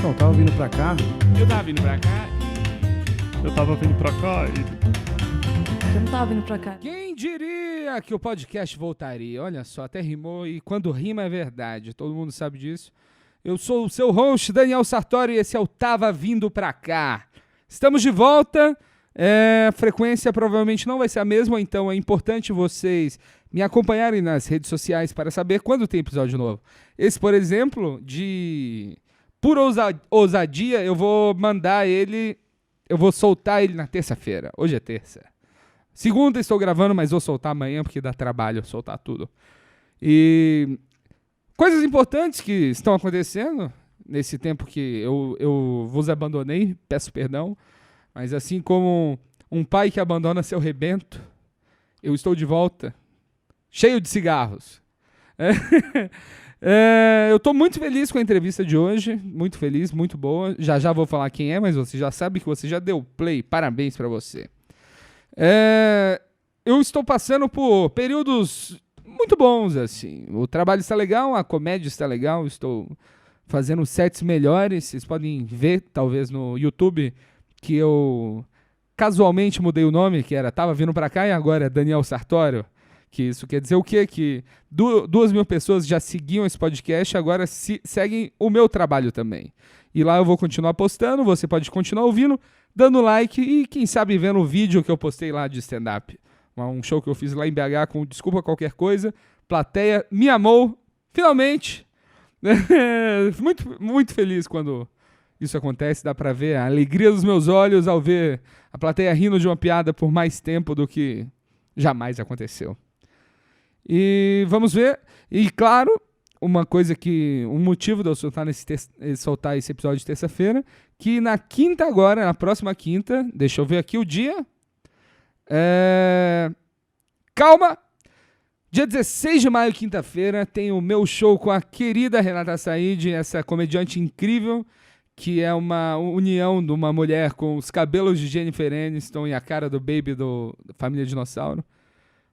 Não, eu tava vindo pra cá. Eu tava vindo pra cá. Eu tava vindo pra cá e... Eu não tava vindo pra cá. Quem diria que o podcast voltaria? Olha só, até rimou e quando rima é verdade. Todo mundo sabe disso. Eu sou o seu host, Daniel Sartori, e esse é o Tava Vindo Pra Cá. Estamos de volta. A frequência provavelmente não vai ser a mesma, então é importante vocês me acompanharem nas redes sociais para saber quando tem episódio novo. Esse, por exemplo, de pura ousadia, eu vou mandar ele, eu vou soltar ele na terça-feira. Hoje é terça. Segunda estou gravando, mas vou soltar amanhã porque dá trabalho soltar tudo. E coisas importantes que estão acontecendo nesse tempo que eu vos abandonei, peço perdão. Mas assim como um pai que abandona seu rebento, eu estou de volta, cheio de cigarros. Eu estou muito feliz com a entrevista de hoje, muito feliz, muito boa. Já vou falar quem é, mas você já sabe que você já deu play, parabéns para você. Eu estou passando por períodos muito bons, assim. O trabalho está legal, a comédia está legal, estou fazendo sets melhores. Vocês podem ver, talvez, no YouTube, que eu casualmente mudei o nome, que era Tava Vindo Pra Cá e agora é Daniel Sartório. Que isso quer dizer o quê? Que 2.000 pessoas já seguiam esse podcast, agora seguem o meu trabalho também. E lá eu vou continuar postando, você pode continuar ouvindo, dando like e quem sabe vendo o vídeo que eu postei lá de stand-up. Um show que eu fiz lá em BH com Desculpa Qualquer Coisa. Plateia me amou, finalmente. Muito, muito feliz quando isso acontece, dá pra ver a alegria dos meus olhos ao ver a plateia rindo de uma piada por mais tempo do que jamais aconteceu. E vamos ver. E claro, um motivo de eu soltar esse episódio de terça-feira, que na quinta agora, na próxima quinta, deixa eu ver aqui o dia. Calma! Dia 16 de maio, quinta-feira, tem o meu show com a querida Renata Said, essa comediante incrível, que é uma união de uma mulher com os cabelos de Jennifer Aniston e a cara do Baby do Família Dinossauro.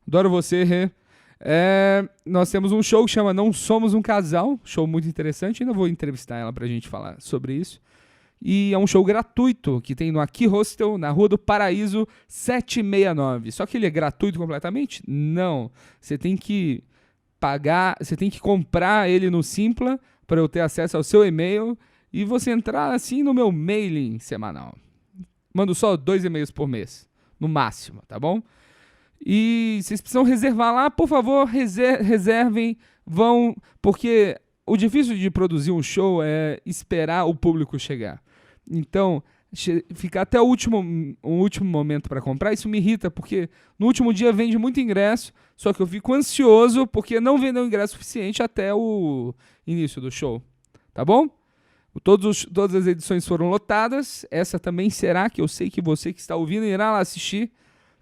Adoro você, Rê. Nós temos um show que chama Não Somos um Casal, show muito interessante, ainda vou entrevistar ela pra gente falar sobre isso. E é um show gratuito que tem no Aqui Hostel, na Rua do Paraíso 769. Só que ele é gratuito completamente? Não. Você tem que pagar, você tem que comprar ele no Simpla para eu ter acesso ao seu e-mail e você entrar assim no meu mailing semanal. Mando só 2 e-mails por mês, no máximo, tá bom? E vocês precisam reservar lá, por favor, reservem, vão, porque o difícil de produzir um show é esperar o público chegar. Então, ficar até o último momento para comprar, isso me irrita, porque no último dia vende muito ingresso, só que eu fico ansioso porque não vendeu ingresso suficiente até o início do show, tá bom? Todas as edições foram lotadas, essa também será, que eu sei que você que está ouvindo irá lá assistir.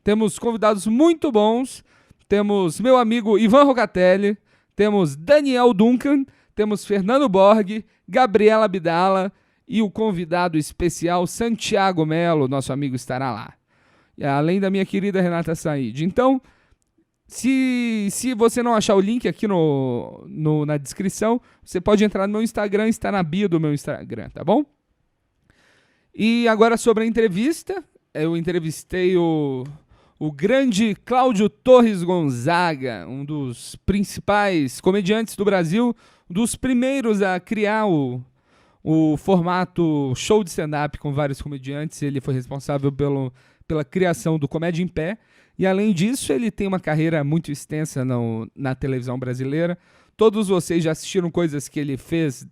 Temos convidados muito bons, temos meu amigo Ivan Rocatelli, temos Daniel Duncan, temos Fernando Borg, Gabriela Abdala e o convidado especial Santiago Melo, nosso amigo, estará lá. Além da minha querida Renata Said. Então, se você não achar o link aqui na descrição, você pode entrar no meu Instagram, está na bio do meu Instagram, tá bom? E agora sobre a entrevista, eu entrevistei o grande Cláudio Torres Gonzaga, um dos principais comediantes do Brasil, dos primeiros a criar o formato show de stand-up com vários comediantes. Ele foi responsável pela criação do Comédia em Pé. E, além disso, ele tem uma carreira muito extensa na televisão brasileira. Todos vocês já assistiram coisas que ele fez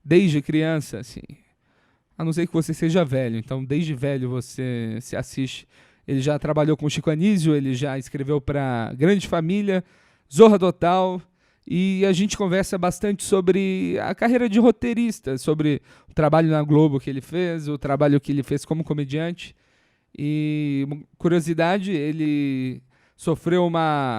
desde criança, assim. A não ser que você seja velho. Então, desde velho você se assiste. Ele já trabalhou com Chico Anísio, ele já escreveu para Grande Família, Zorra Total, e a gente conversa bastante sobre a carreira de roteirista, sobre o trabalho na Globo que ele fez, o trabalho que ele fez como comediante. E, curiosidade, ele sofreu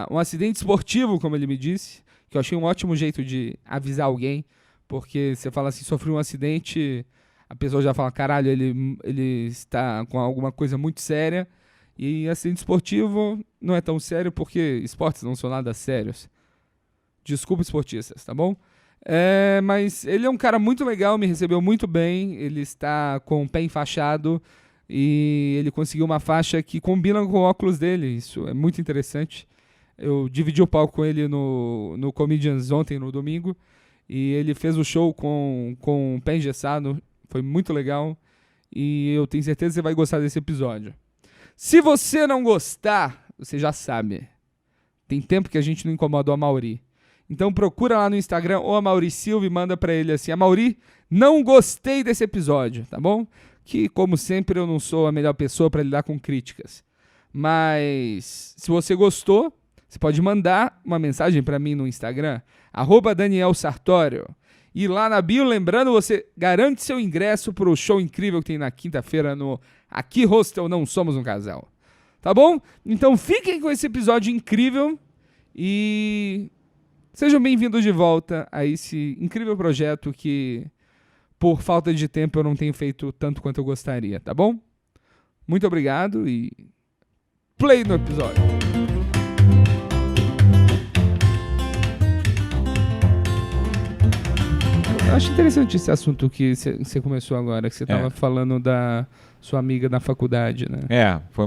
um acidente esportivo, como ele me disse, que eu achei um ótimo jeito de avisar alguém, porque você fala assim, sofreu um acidente, a pessoa já fala, caralho, ele está com alguma coisa muito séria. E acidente esportivo não é tão sério porque esportes não são nada sérios. Desculpa, esportistas, tá bom? Mas ele é um cara muito legal, me recebeu muito bem. Ele está com o pé enfaixado e ele conseguiu uma faixa que combina com o óculos dele. Isso é muito interessante. Eu dividi o palco com ele no Comedians ontem, no domingo, e ele fez o show com o pé engessado. Foi muito legal e eu tenho certeza que você vai gostar desse episódio. Se você não gostar, você já sabe. Tem tempo que a gente não incomoda o Amaury. Então procura lá no Instagram o Amaury Silva e manda pra ele assim: Amaury, não gostei desse episódio, tá bom? Que, como sempre, eu não sou a melhor pessoa pra lidar com críticas. Mas, se você gostou, você pode mandar uma mensagem pra mim no Instagram, @DanielSartório. E lá na bio, lembrando, você garante seu ingresso pro show incrível que tem na quinta-feira no Aqui Hostel Não Somos um Casal. Tá bom? Então fiquem com esse episódio incrível e sejam bem-vindos de volta a esse incrível projeto que, por falta de tempo, eu não tenho feito tanto quanto eu gostaria, tá bom? Muito obrigado e play no episódio. Eu acho interessante esse assunto que você começou agora, que você estava falando da sua amiga da faculdade, né? Foi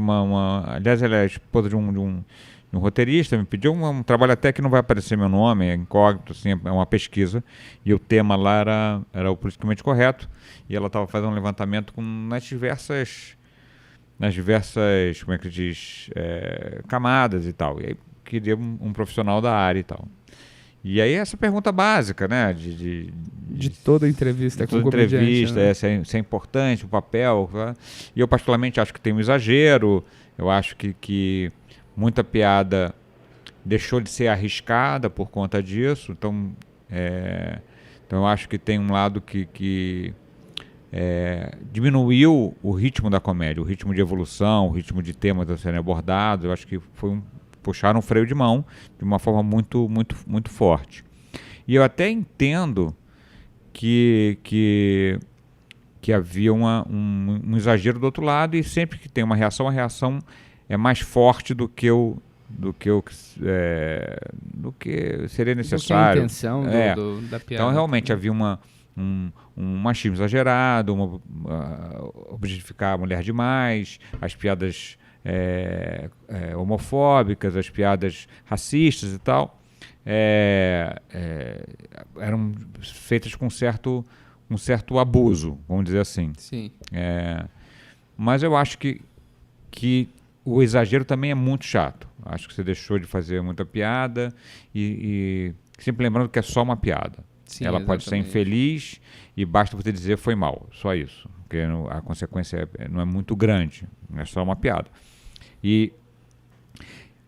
aliás, ela é esposa de um roteirista, me pediu um trabalho até que não vai aparecer meu nome, é incógnito, assim, é uma pesquisa, e o tema lá era o politicamente correto, e ela estava fazendo um levantamento nas diversas, como é que diz, camadas e tal, e aí queria um profissional da área e tal. E aí essa pergunta básica, né, de toda entrevista com comediante, né? Se é importante o papel, tá? E eu particularmente acho que tem um exagero, eu acho que muita piada deixou de ser arriscada por conta disso, então eu acho que tem um lado que diminuiu o ritmo da comédia, o ritmo de evolução, o ritmo de temas a serem abordados. Eu acho que puxaram um freio de mão de uma forma muito, muito, muito forte. E eu até entendo que havia um exagero do outro lado, e sempre que tem uma reação, a reação é mais forte do que seria necessário. Do que a intenção da piada. Então, realmente, havia um machismo exagerado, objetificar a mulher demais, as piadas homofóbicas, as piadas racistas e tal, eram feitas com um certo abuso, vamos dizer assim. Sim. Mas eu acho que o exagero também é muito chato. Acho que você deixou de fazer muita piada e sempre lembrando que é só uma piada. Sim, ela exatamente. pode ser infeliz e basta você dizer foi mal, só isso. Porque a consequência não é muito grande, é só uma piada.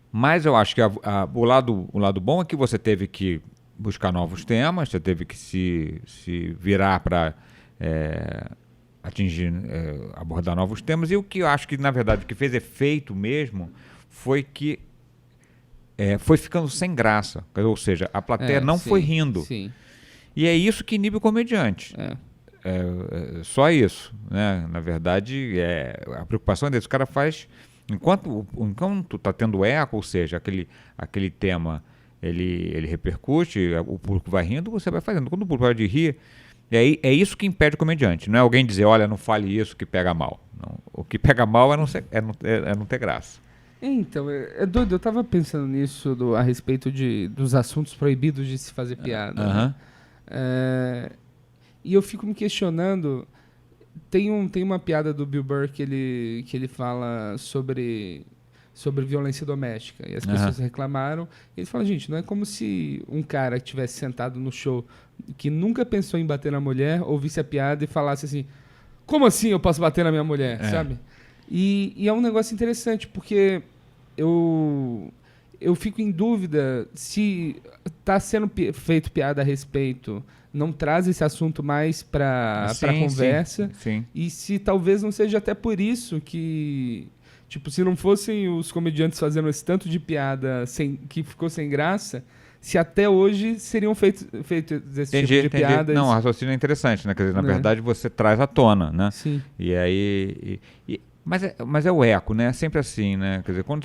Mas eu acho que o lado bom é que você teve que buscar novos temas, você teve que se virar para abordar novos temas, e o que eu acho que, na verdade, o que fez efeito mesmo foi que foi ficando sem graça, ou seja, a plateia não foi rindo. Sim. E é isso que inibe o comediante. Só isso, né? Na verdade, a preocupação desse cara faz... Enquanto está tendo eco, ou seja, aquele tema ele repercute, o público vai rindo, você vai fazendo. Quando o público vai de rir, é isso que impede o comediante. Não é alguém dizer, olha, não fale isso que pega mal. Não. O que pega mal é não ter graça. Então, é doido. Eu tava pensando nisso a respeito dos assuntos proibidos de se fazer piada. Uhum. Né? E eu fico me questionando... Tem uma piada do Bill Burr que ele fala sobre violência doméstica. E as pessoas reclamaram. E ele fala, gente, não é como se um cara que tivesse sentado no show que nunca pensou em bater na mulher, ouvisse a piada e falasse assim, como assim eu posso bater na minha mulher, sabe? E é um negócio interessante, porque eu fico em dúvida se está sendo feito piada a respeito... não traz esse assunto mais para a conversa. Sim. E se talvez não seja até por isso que, tipo, se não fossem os comediantes fazendo esse tanto de piada que ficou sem graça, se até hoje seriam feitos esse tipo de piadas. Não, o raciocínio é interessante, né? Quer dizer, na verdade você traz à tona, né? Sim. E aí... Mas é o eco, né? É sempre assim, né? Quer dizer, quando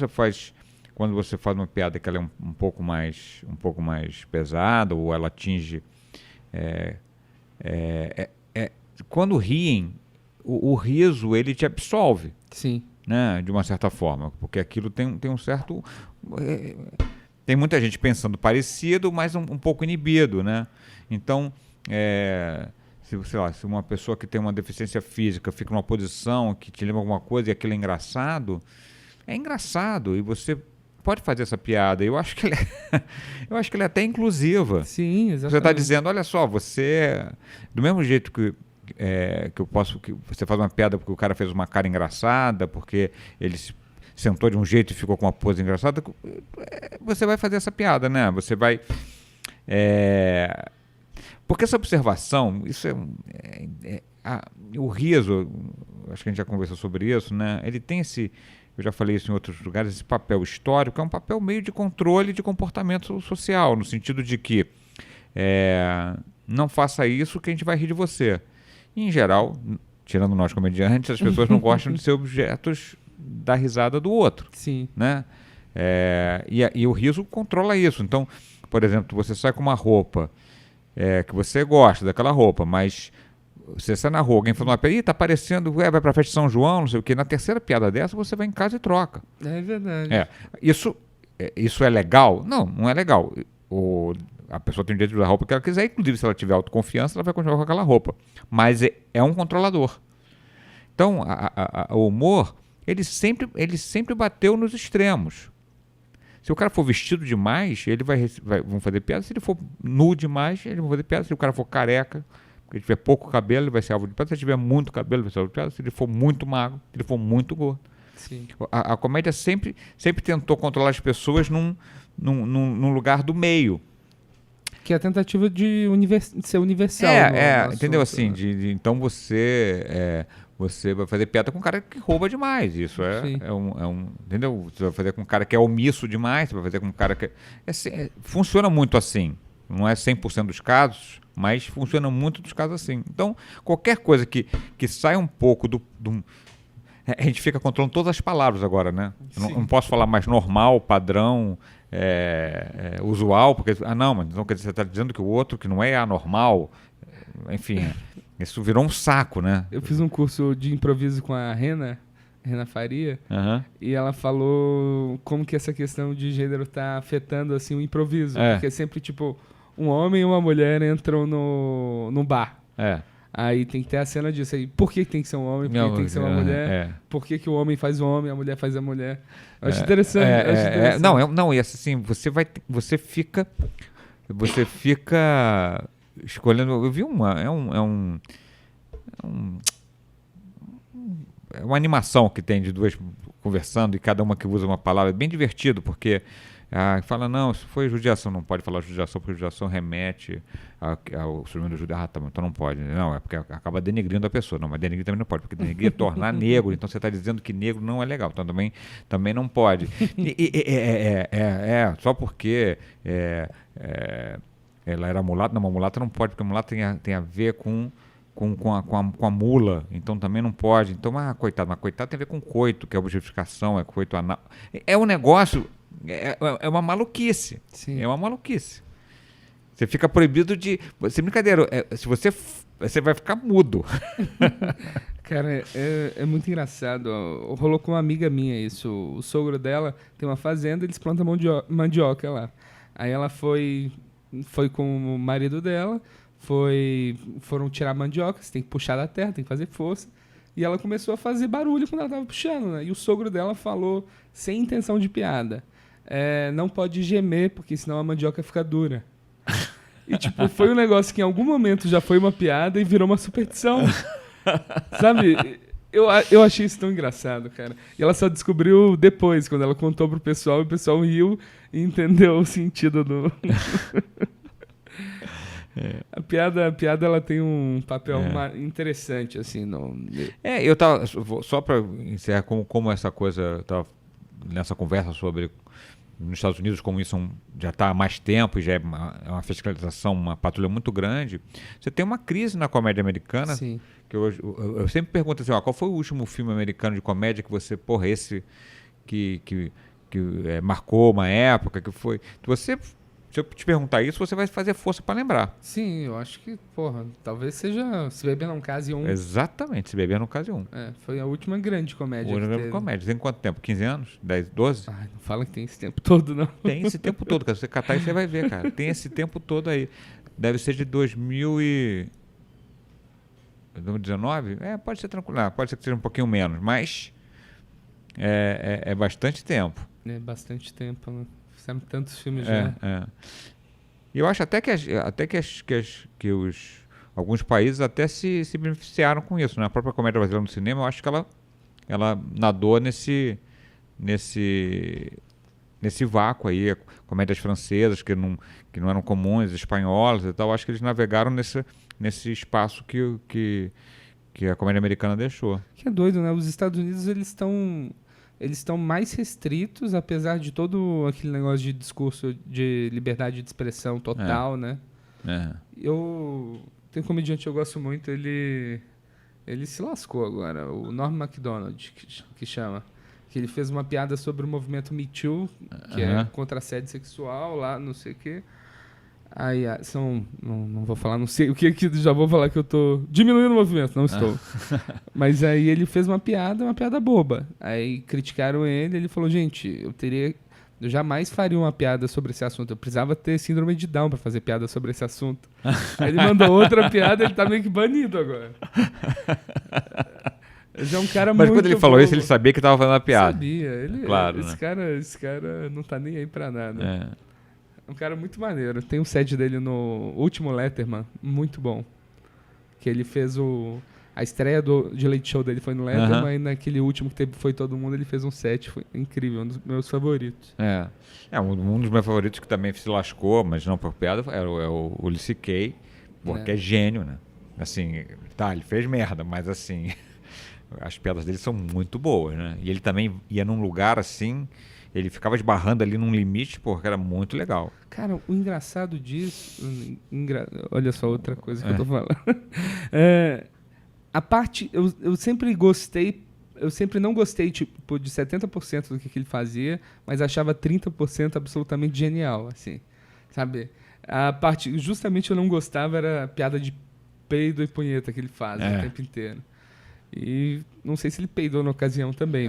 você faz uma piada que ela é um pouco mais pesada, ou ela atinge quando riem, o riso ele te absolve. Sim. Né, de uma certa forma, porque aquilo tem um certo... tem muita gente pensando parecido, mas um pouco inibido, né? Então, se uma pessoa que tem uma deficiência física fica numa posição que te lembra alguma coisa e aquilo é engraçado e você pode fazer essa piada. Eu acho que ela é até inclusiva. Sim, exatamente. Você está dizendo, olha só, você... Do mesmo jeito que você faz uma piada porque o cara fez uma cara engraçada, porque ele se sentou de um jeito e ficou com uma pose engraçada, você vai fazer essa piada, né? Você vai... porque essa observação, isso o riso, acho que a gente já conversou sobre isso, né? Ele tem eu já falei isso em outros lugares, esse papel histórico, é um papel meio de controle de comportamento social, no sentido de que não faça isso que a gente vai rir de você. E, em geral, tirando nós comediantes, as pessoas não gostam de ser objetos da risada do outro. Sim. Né? E o riso controla isso. Então, por exemplo, você sai com uma roupa que você gosta daquela roupa, mas você sai na rua, alguém fala uma piada, tá parecendo, vai pra festa de São João, não sei o quê. Na terceira piada dessa, você vai em casa e troca. É verdade. Isso é legal? Não é legal. A pessoa tem o direito de usar a roupa que ela quiser, inclusive se ela tiver autoconfiança, ela vai continuar com aquela roupa. Mas é um controlador. Então, o humor, ele sempre bateu nos extremos. Se o cara for vestido demais, vão fazer piada. Se ele for nu demais, eles vão fazer piada. Se o cara for careca, porque ele tiver pouco cabelo, ele vai ser alvo de piada. Se ele tiver muito cabelo, ele vai ser alvo de piada. Se ele for muito magro, se ele for muito gordo. Sim. A comédia sempre tentou controlar as pessoas num lugar do meio. Que é a tentativa de ser universal. Entendeu? Assim, então você vai fazer piada com um cara que rouba demais. Isso entendeu? Você vai fazer com um cara que é omisso demais, você vai fazer com um cara que... funciona muito assim. Não é 100% dos casos, mas funciona muito dos casos assim. Então, qualquer coisa que sai um pouco a gente fica controlando todas as palavras agora, né? Não posso falar mais normal, padrão... usual, porque mas então quer dizer, você está dizendo que o outro que não é anormal, enfim, isso virou um saco, né? Eu fiz um curso de improviso com a Rena Faria, e ela falou como que essa questão de gênero está afetando assim o improviso, porque sempre tipo um homem e uma mulher entram no bar. Aí tem que ter a cena disso aí. Por que tem que ser um homem? Por que tem que ser uma mulher? Por que o homem faz o homem, a mulher faz a mulher? Eu acho interessante. Não, e assim, você fica escolhendo. Eu vi uma animação que tem de duas conversando e cada uma que usa uma palavra. É bem divertido, porque fala, não, isso foi judiação, não pode falar judiação, porque judiação remete ao surgimento do judaísmo. Então não pode. Não, é porque acaba denegrindo a pessoa. Não, mas denegrir também não pode, porque denegrir é tornar negro. Então você está dizendo que negro não é legal. Então também não pode. Só porque ela era mulata. Não, uma mulata não pode, porque a mulata tem a ver com a mula, então também não pode. Então, coitado, mas coitado tem a ver com coito, que é objetificação, é coito anal. É um negócio, é uma maluquice. Sim. É uma maluquice. Você fica proibido de... Sem brincadeira, se você vai ficar mudo. Cara, é muito engraçado. Rolou com uma amiga minha isso. O sogro dela tem uma fazenda, eles plantam mandioca lá. Aí ela foi com o marido dela, foram tirar mandioca, você tem que puxar da terra, tem que fazer força. E ela começou a fazer barulho quando ela estava puxando, né? E o sogro dela falou, sem intenção de piada, não pode gemer, porque senão a mandioca fica dura. E tipo, foi um negócio que em algum momento já foi uma piada e virou uma superstição. Sabe? Eu achei isso tão engraçado, cara. E ela só descobriu depois, quando ela contou pro pessoal, e o pessoal riu e entendeu o sentido do... A piada ela tem um papel interessante, assim. Eu tava... Só para encerrar, como essa coisa... Eu tava nessa conversa sobre... Nos Estados Unidos, como isso já está há mais tempo e já é uma fiscalização, uma patrulha muito grande, você tem uma crise na comédia americana. Sim. Que eu sempre pergunto assim, qual foi o último filme americano de comédia que você, esse que marcou uma época, que foi... Você Se eu te perguntar isso, você vai fazer força para lembrar. Sim, eu acho que, porra, talvez seja Se Beber Não Case 1. Exatamente, Se Beber Não Case 1. Foi a última grande comédia que Última teve. comédia. Tem quanto tempo? 15 anos? 10, 12? Ai, não fala que tem esse tempo todo, não. Tem esse tempo todo, cara. Se você catar aí, você vai ver, cara. Tem esse tempo todo aí. Deve ser de 2019? Pode ser tranquilo. Pode ser que seja um pouquinho menos, mas é bastante tempo. É bastante tempo, né? Fizemos tantos filmes já. E eu acho até que alguns países até se beneficiaram com isso, né? A própria comédia brasileira no cinema, eu acho que ela nadou nesse vácuo aí, comédias francesas que não eram comuns, espanholas e tal, acho que eles navegaram nesse espaço que a comédia americana deixou. Que é doido, né? Os Estados Unidos, eles estão mais restritos, apesar de todo aquele negócio de discurso de liberdade de expressão total, né? Eu tenho um comediante que eu gosto muito, ele se lascou agora, o Norm Macdonald, que chama. Que ele fez uma piada sobre o movimento Me Too, que é contra assédio sexual lá, não sei o quê. Aí não vou falar, não sei o que aqui, já vou falar que eu tô diminuindo o movimento, não estou. Mas aí ele fez uma piada boba. Aí criticaram ele falou, gente, eu jamais faria uma piada sobre esse assunto. Eu precisava ter síndrome de Down para fazer piada sobre esse assunto. Aí ele mandou outra piada, ele tá meio que banido agora. Ele é um cara Mas muito quando ele falou bobo. isso, ele sabia que tava fazendo uma piada. Sabia. Claro, esse cara não tá nem aí pra nada. É um cara muito maneiro. Tem um set dele no último Letterman, muito bom. Que ele fez a estreia de Late Show dele foi no Letterman, e naquele último que foi todo mundo, ele fez um set, foi incrível, um dos meus favoritos. Um dos meus favoritos que também se lascou, mas não por piada, é o Louis C.K., porque é gênio, né? Assim, ele fez merda, mas assim, as piadas dele são muito boas, né? E ele também ia num lugar assim, ele ficava esbarrando ali num limite, porque era muito legal. Cara, o engraçado disso... Olha só outra coisa que eu tô falando. A parte... Eu sempre gostei... Eu sempre não gostei, tipo, de 70% do que ele fazia, mas achava 30% absolutamente genial, assim. Sabe? A parte... Justamente eu não gostava era a piada de peido e punheta que ele faz o tempo inteiro. E não sei se ele peidou na ocasião também,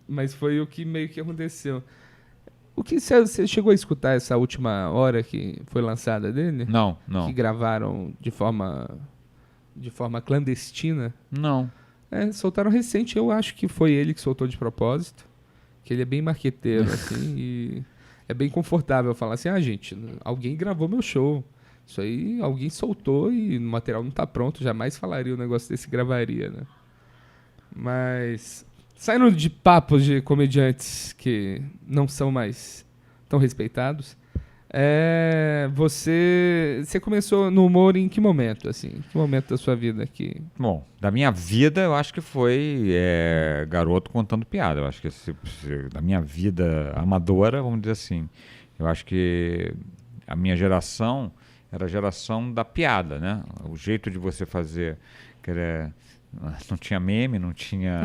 mas foi o que meio que aconteceu. O que você chegou a escutar essa última hora que foi lançada dele? Não. Que gravaram de forma clandestina? Não. Soltaram recente, eu acho que foi ele que soltou de propósito, que ele é bem marqueteiro, assim, e é bem confortável falar assim, gente, alguém gravou meu show. Isso aí alguém soltou e o material não tá pronto, jamais falaria um negócio desse, gravaria, né? Mas, saindo de papos de comediantes que não são mais tão respeitados, você começou no humor em que momento, assim? Que momento da sua vida que... Bom, da minha vida eu acho que foi garoto contando piada. Eu acho que da minha vida amadora, vamos dizer assim, eu acho que a minha geração... era a geração da piada, né? O jeito de você fazer... não tinha meme, não tinha...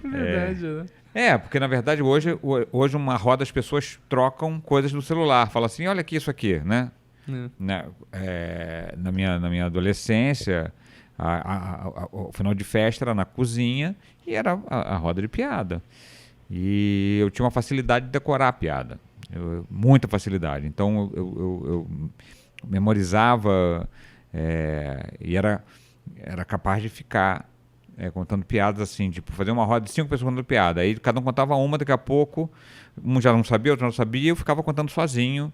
Verdade, né? Porque na verdade hoje uma roda as pessoas trocam coisas no celular. Fala assim, olha aqui isso aqui, né? Na minha adolescência, o final de festa era na cozinha e era a roda de piada. E eu tinha uma facilidade de decorar a piada. Muita facilidade. Então eu memorizava e era capaz de ficar contando piadas assim, tipo, fazer uma roda de 5 pessoas contando piada, aí cada um contava uma, daqui a pouco um já não sabia, outro não sabia, e eu ficava contando sozinho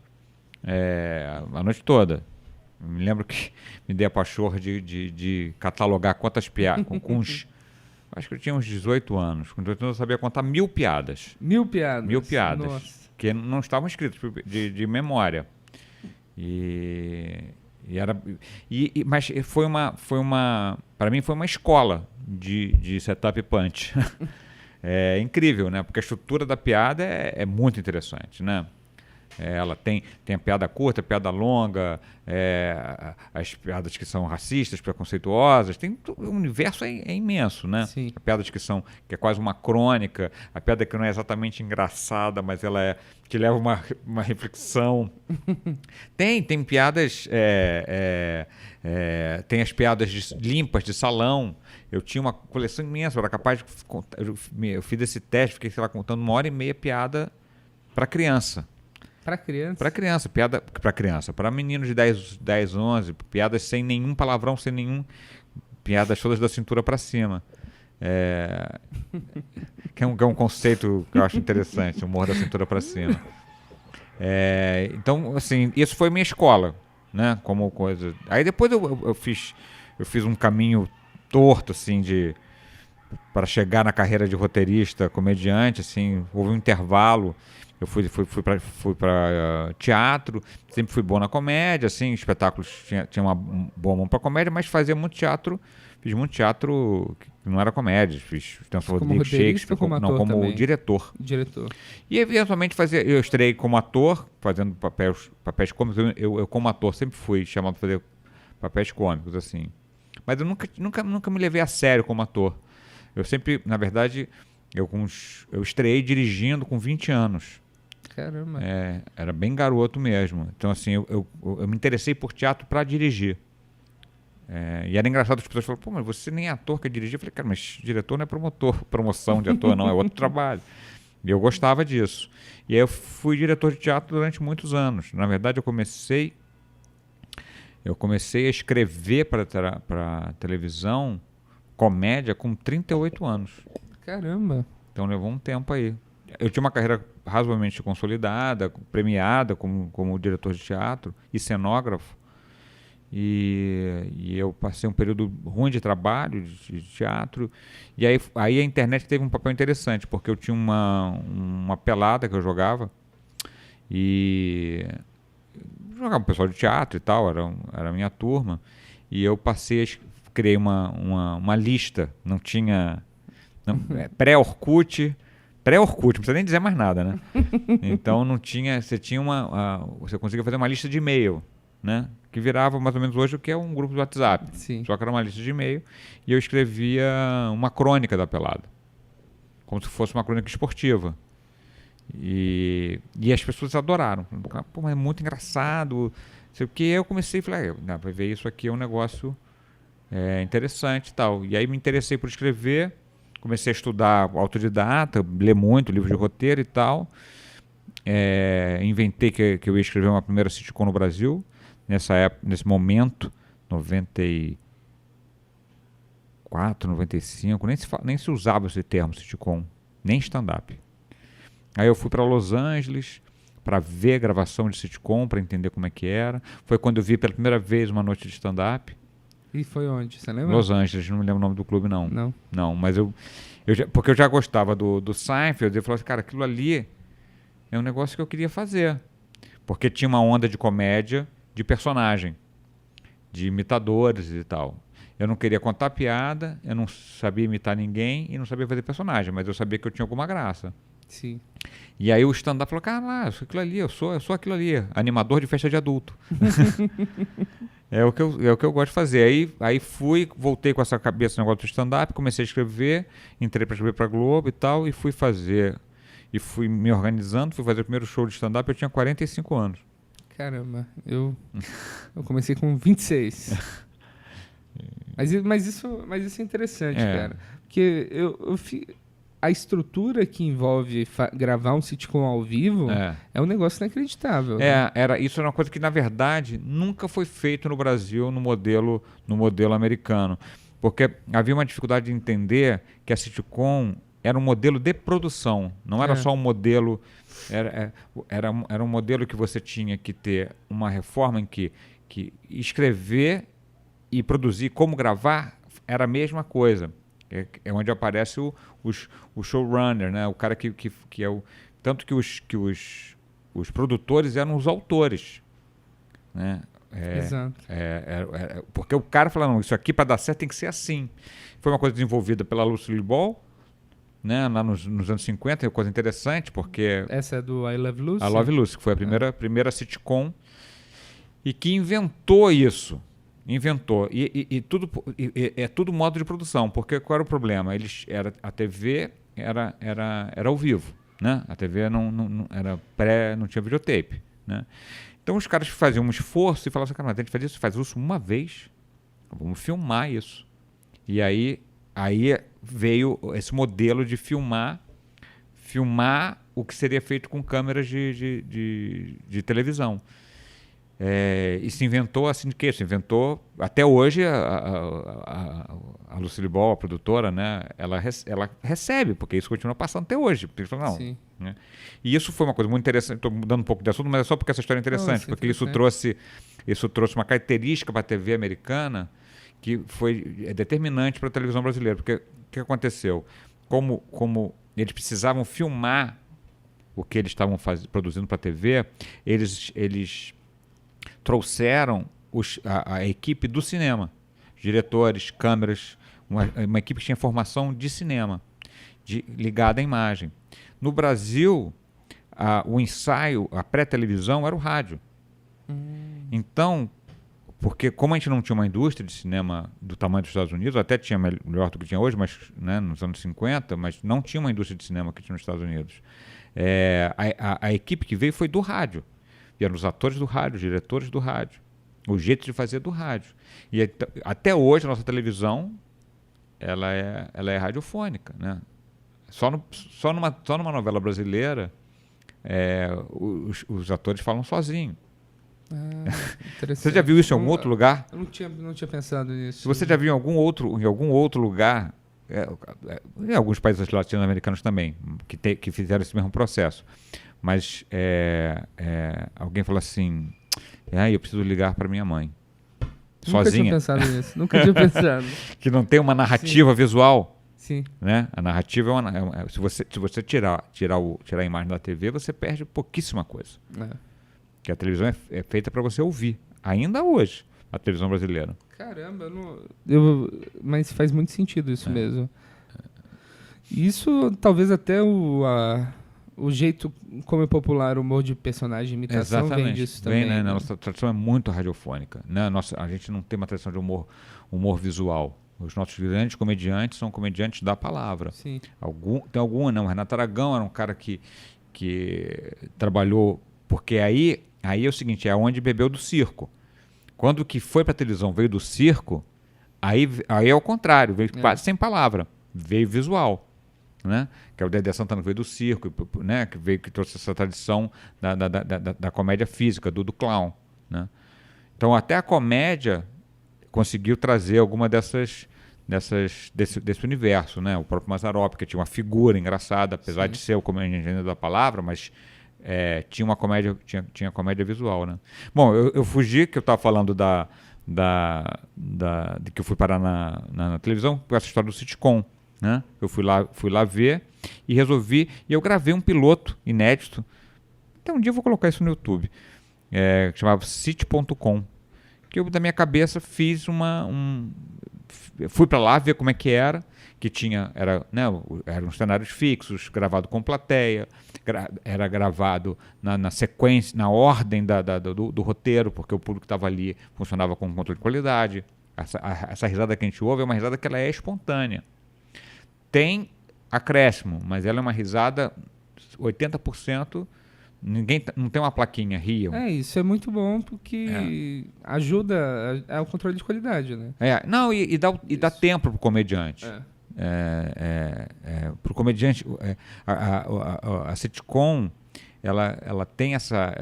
a noite toda. Me lembro que me dei a pachorra de catalogar quantas piadas, acho que eu tinha uns 18 anos, com 18 anos eu sabia contar 1000 piadas. 1000 piadas? 1000 piadas, nossa, que não estavam escritas de memória. Mas para mim foi uma escola de setup punch. É incrível, né? Porque a estrutura da piada é muito interessante, né? Ela tem a piada curta, a piada longa, as piadas que são racistas, preconceituosas. O universo é imenso, né? Sim. A piada que é quase uma crônica, a piada que não é exatamente engraçada, mas ela que leva uma reflexão. Tem piadas, tem as piadas limpas de salão. Eu tinha uma coleção imensa, eu era capaz de contar, eu fiz esse teste, fiquei, sei lá, contando 1h30 piada para criança. Para criança? Para criança, piada para criança. Para meninos de 10, 11, piadas sem nenhum palavrão, sem nenhum... Piadas todas da cintura para cima. Que é um conceito que eu acho interessante, humor da cintura para cima. Então, assim, isso foi minha escola, né? Como coisa... Aí depois eu fiz um caminho torto, assim, para chegar na carreira de roteirista, comediante, assim, houve um intervalo. Eu fui para teatro, sempre fui bom na comédia, assim, espetáculos, tinha uma boa mão para comédia, mas fazia muito teatro, fiz muito teatro que não era comédia, fiz como Shakespeare, como diretor. E eventualmente eu estreiei como ator, fazendo papéis cômicos, eu como ator sempre fui chamado para fazer papéis cômicos, assim. Mas eu nunca me levei a sério como ator. Eu sempre, na verdade, eu estreiei dirigindo com 20 anos. Caramba. Era bem garoto mesmo. Então, assim, eu me interessei por teatro para dirigir. E era engraçado, as pessoas falaram, pô, mas você nem é ator, quer dirigir? Eu falei, cara, mas diretor não é promoção de ator, não, é outro trabalho. E eu gostava disso. E aí eu fui diretor de teatro durante muitos anos. Na verdade, eu comecei a escrever para televisão comédia com 38 anos. Caramba. Então levou um tempo aí. Eu tinha uma carreira razoavelmente consolidada, premiada como diretor de teatro e cenógrafo. E eu passei um período ruim de trabalho, de teatro. E aí a internet teve um papel interessante, porque eu tinha uma pelada que eu jogava. E jogava com o pessoal de teatro e tal, era a minha turma. E eu criei uma lista, não tinha... Pré-Orkut, não precisa nem dizer mais nada, né? Então não tinha, você conseguia fazer uma lista de e-mail, né? Que virava mais ou menos hoje o que é um grupo do WhatsApp. Sim. Só que era uma lista de e-mail e eu escrevia uma crônica da pelada, como se fosse uma crônica esportiva. E as pessoas adoraram. Pô, mas é muito engraçado. Sei o que. Eu comecei e falei, vai ver, isso aqui é um negócio interessante e tal. E aí me interessei por escrever. Comecei a estudar autodidata, ler muito, livro de roteiro e tal. Inventei que eu ia escrever uma primeira sitcom no Brasil, nessa época, nesse momento, 94, 95, nem se usava esse termo sitcom, nem stand-up. Aí eu fui para Los Angeles para ver a gravação de sitcom, para entender como é que era. Foi quando eu vi pela primeira vez uma noite de stand-up. E foi onde? Você lembra? Los Angeles, não me lembro o nome do clube, não. Não, mas porque eu já gostava do Seinfeld, eu falei assim, cara, aquilo ali é um negócio que eu queria fazer. Porque tinha uma onda de comédia, de personagem, de imitadores e tal. Eu não queria contar piada, eu não sabia imitar ninguém e não sabia fazer personagem, mas eu sabia que eu tinha alguma graça. Sim. E aí o stand-up falou, cara, eu sou aquilo ali, eu sou aquilo ali, animador de festa de adulto. É o que eu gosto de fazer. Aí voltei com essa cabeça no negócio do stand-up, comecei a escrever, entrei para escrever para Globo e tal, e fui fazer, e fui me organizando, fui fazer o primeiro show de stand-up, eu tinha 45 anos. Caramba, eu comecei com 26. Mas isso é interessante, cara. Porque a estrutura que envolve gravar um sitcom ao vivo é um negócio inacreditável. Né? Isso era uma coisa que, na verdade, nunca foi feito no Brasil no modelo americano. Porque havia uma dificuldade de entender que a sitcom era um modelo de produção, não era só um modelo... Era um modelo que você tinha que ter uma reforma em que escrever e produzir como gravar era a mesma coisa. É onde aparece o showrunner, né? O cara que é o... Tanto que os produtores eram os autores, né? Exato. Porque o cara falou, não, isso aqui para dar certo tem que ser assim. Foi uma coisa desenvolvida pela Lucille Ball, né, lá nos anos 50, é coisa interessante, porque Essa é do I Love Lucy? a Love Lucy, que foi a primeira sitcom, e que inventou isso. Inventou. E é tudo modo de produção, porque qual era o problema? A TV era ao vivo, né? A TV não tinha videotape, né? Então os caras faziam um esforço e falavam assim, cara, a gente faz isso uma vez, vamos filmar isso. E aí veio esse modelo de filmar o que seria feito com câmeras de televisão. E se inventou a Syndication, se inventou, até hoje a Lucille Ball, a produtora, né, ela recebe, porque isso continua passando até hoje. Não, Sim. né? E isso foi uma coisa muito interessante, estou mudando um pouco de assunto, mas é só porque essa história é interessante, porque isso trouxe uma característica para a TV americana que foi determinante para a televisão brasileira, porque o que aconteceu? Como eles precisavam filmar o que eles estavam produzindo para a TV, eles trouxeram a equipe do cinema, diretores, câmeras, uma equipe que tinha formação de cinema, ligada à imagem. No Brasil, o ensaio, a pré-televisão era o rádio. Então, porque como a gente não tinha uma indústria de cinema do tamanho dos Estados Unidos, até tinha melhor do que tinha hoje, mas, né, nos anos 50, mas não tinha uma indústria de cinema que tinha nos Estados Unidos. A equipe que veio foi do rádio. E eram os atores do rádio, os diretores do rádio, o jeito de fazer do rádio. E até hoje a nossa televisão ela é radiofônica, né? Só numa novela brasileira os atores falam sozinhos. Você já viu isso em algum outro lugar? Eu não tinha pensado nisso. Se você já viu em algum outro lugar, em alguns países latino-americanos também, que fizeram esse mesmo processo. Mas alguém fala assim, eu preciso ligar para minha mãe. Sozinha. Nunca tinha pensado nisso. Nunca tinha pensado. Que não tem uma narrativa visual. Sim. Né? A narrativa se você tirar a imagem da TV, você perde pouquíssima coisa. Porque a televisão é feita para você ouvir. Ainda hoje, a televisão brasileira. Caramba, mas faz muito sentido isso mesmo. Isso talvez até o jeito como é popular o humor de personagem, imitação, vem disso também. Né? Nossa tradição é muito radiofônica. Né? A gente não tem uma tradição de humor visual. Os nossos grandes comediantes são comediantes da palavra. Sim. Tem algum não. Renato Aragão era um cara que trabalhou... Porque aí é o seguinte, é onde bebeu do circo. Quando o que foi para a televisão veio do circo, aí é o contrário, veio quase sem palavra, veio visual. Né? Que é o Dedé Santana que veio do circo, né? que trouxe essa tradição da comédia física, do clown. Né? Então até a comédia conseguiu trazer alguma desse universo. Né? O próprio Mazzaropi, que tinha uma figura engraçada, apesar de ser o comediante da palavra, mas tinha uma comédia, tinha comédia visual. Né? Bom, eu fugi, que eu estava falando de que eu fui parar na televisão, com essa história do sitcom. Né? Eu fui lá ver e resolvi, e eu gravei um piloto inédito. Até um dia eu vou colocar isso no YouTube, que chamava City.com, que eu, da minha cabeça, fiz fui para lá ver como é que era, que eram cenários fixos, gravado com plateia, era gravado na sequência, na ordem do roteiro, porque o público que estava ali funcionava com controle de qualidade. Essa risada que a gente ouve é uma risada que ela é espontânea. Tem acréscimo, mas ela é uma risada 80%, não tem uma plaquinha, riam. Isso é muito bom porque ajuda o controle de qualidade, né? E dá tempo pro comediante. Pro comediante, a sitcom, ela tem essa,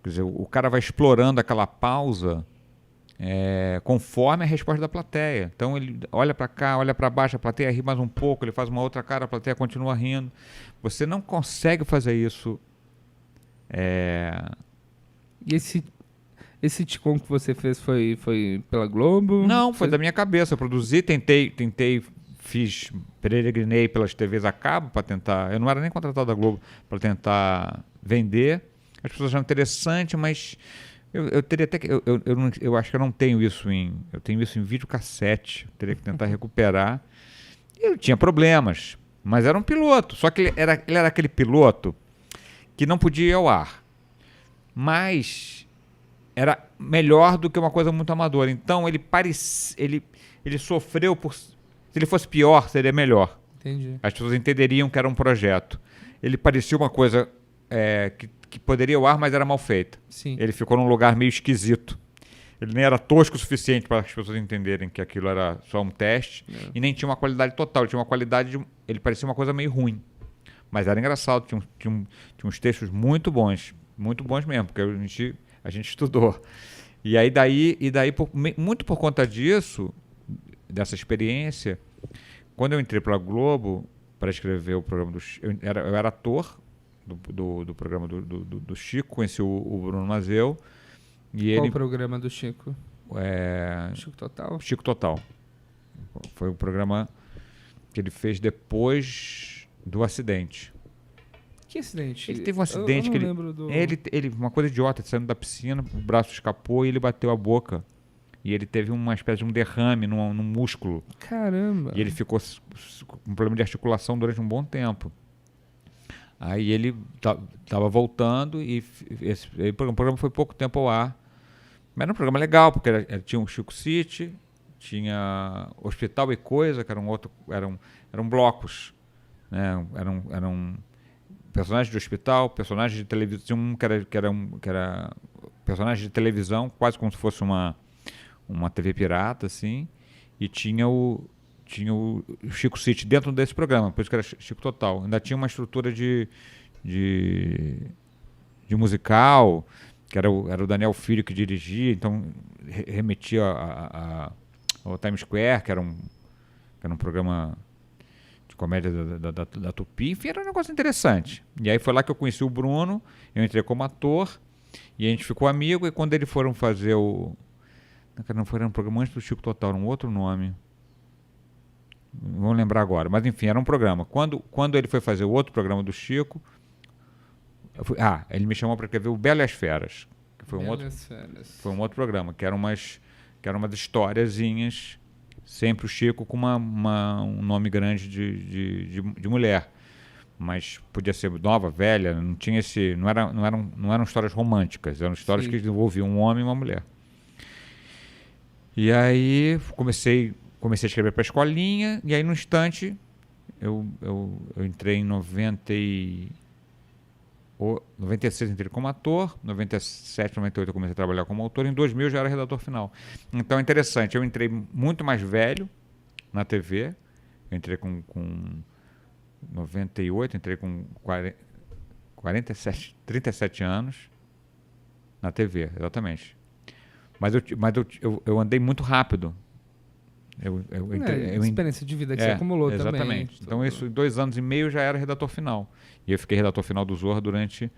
quer dizer, o cara vai explorando aquela pausa conforme a resposta da plateia. Então ele olha para cá, olha para baixo, a plateia ri mais um pouco, ele faz uma outra cara, a plateia continua rindo. Você não consegue fazer isso. E esse sitcom que você fez foi pela Globo? Não, foi da minha cabeça. Eu produzi, peregrinei pelas TVs a cabo para tentar. Eu não era nem contratado da Globo para tentar vender. As pessoas acharam interessante, mas eu teria até que. Eu acho que eu não tenho isso eu tenho isso em videocassete. Eu teria que tentar recuperar. Eu tinha problemas. Mas era um piloto. Só que ele era aquele piloto que não podia ir ao ar. Mas era melhor do que uma coisa muito amadora. Então ele sofreu por... Se ele fosse pior, seria melhor. Entendi. As pessoas entenderiam que era um projeto. Ele parecia uma coisa que poderia ir ao ar, mas era mal feita. Sim. Ele ficou num lugar meio esquisito. Ele nem era tosco o suficiente para as pessoas entenderem que aquilo era só um teste. E nem tinha uma qualidade total. Ele tinha uma qualidade... Ele parecia uma coisa meio ruim. Mas era engraçado. Tinha uns textos muito bons mesmo, porque a gente estudou. E aí muito por conta disso, dessa experiência, quando eu entrei para a Globo para escrever o programa eu era ator do programa do Chico, conheci o Bruno Mazzeo. Qual o programa do Chico? Chico Total. Chico Total. Foi o programa que ele fez depois do acidente. Que acidente? Ele teve um acidente eu não lembro do... ele uma coisa idiota, saindo da piscina, o braço escapou e ele bateu a boca. E ele teve uma espécie de um derrame num músculo. Caramba! E ele ficou com um problema de articulação durante um bom tempo. Aí ele estava voltando e o programa foi pouco tempo ao ar. Mas era um programa legal, porque tinha o Chico City, tinha Hospital e Coisa, que eram blocos. Né? Eram personagens de hospital, personagens de televisão. Tinha um que era personagem de televisão, quase como se fosse uma TV pirata, assim. E tinha o Chico City dentro desse programa, por isso que era Chico Total. Ainda tinha uma estrutura de musical, que era o Daniel Filho que dirigia, então remetia ao Times Square, que era um programa de comédia da Tupi. Enfim, era um negócio interessante. E aí foi lá que eu conheci o Bruno, eu entrei como ator, e a gente ficou amigo, e quando eles foram fazer não foi um programa antes do Chico Total, era um outro nome. Não vou lembrar agora, mas enfim, era um programa. Quando ele foi fazer o outro programa do Chico, ele me chamou para escrever o Belo e as Feras, que foi um outro programa, que eram umas historiazinhas, sempre o Chico com um nome grande de mulher, mas podia ser nova, velha, não tinha não eram histórias românticas, eram histórias Sim. que envolviam um homem e uma mulher. E aí comecei a escrever para a escolinha, e aí no instante eu entrei em 96 entrei como ator, 97, 98 eu comecei a trabalhar como autor, em 2000 eu já era redator final. Então é interessante, eu entrei muito mais velho na TV, eu entrei com 98, entrei com 37 anos na TV, exatamente. Mas eu andei muito rápido. Experiência de vida que você acumulou exatamente. também. Exatamente. Então, isso, em 2 anos e meio, já era redator final. E eu fiquei redator final do Zorra durante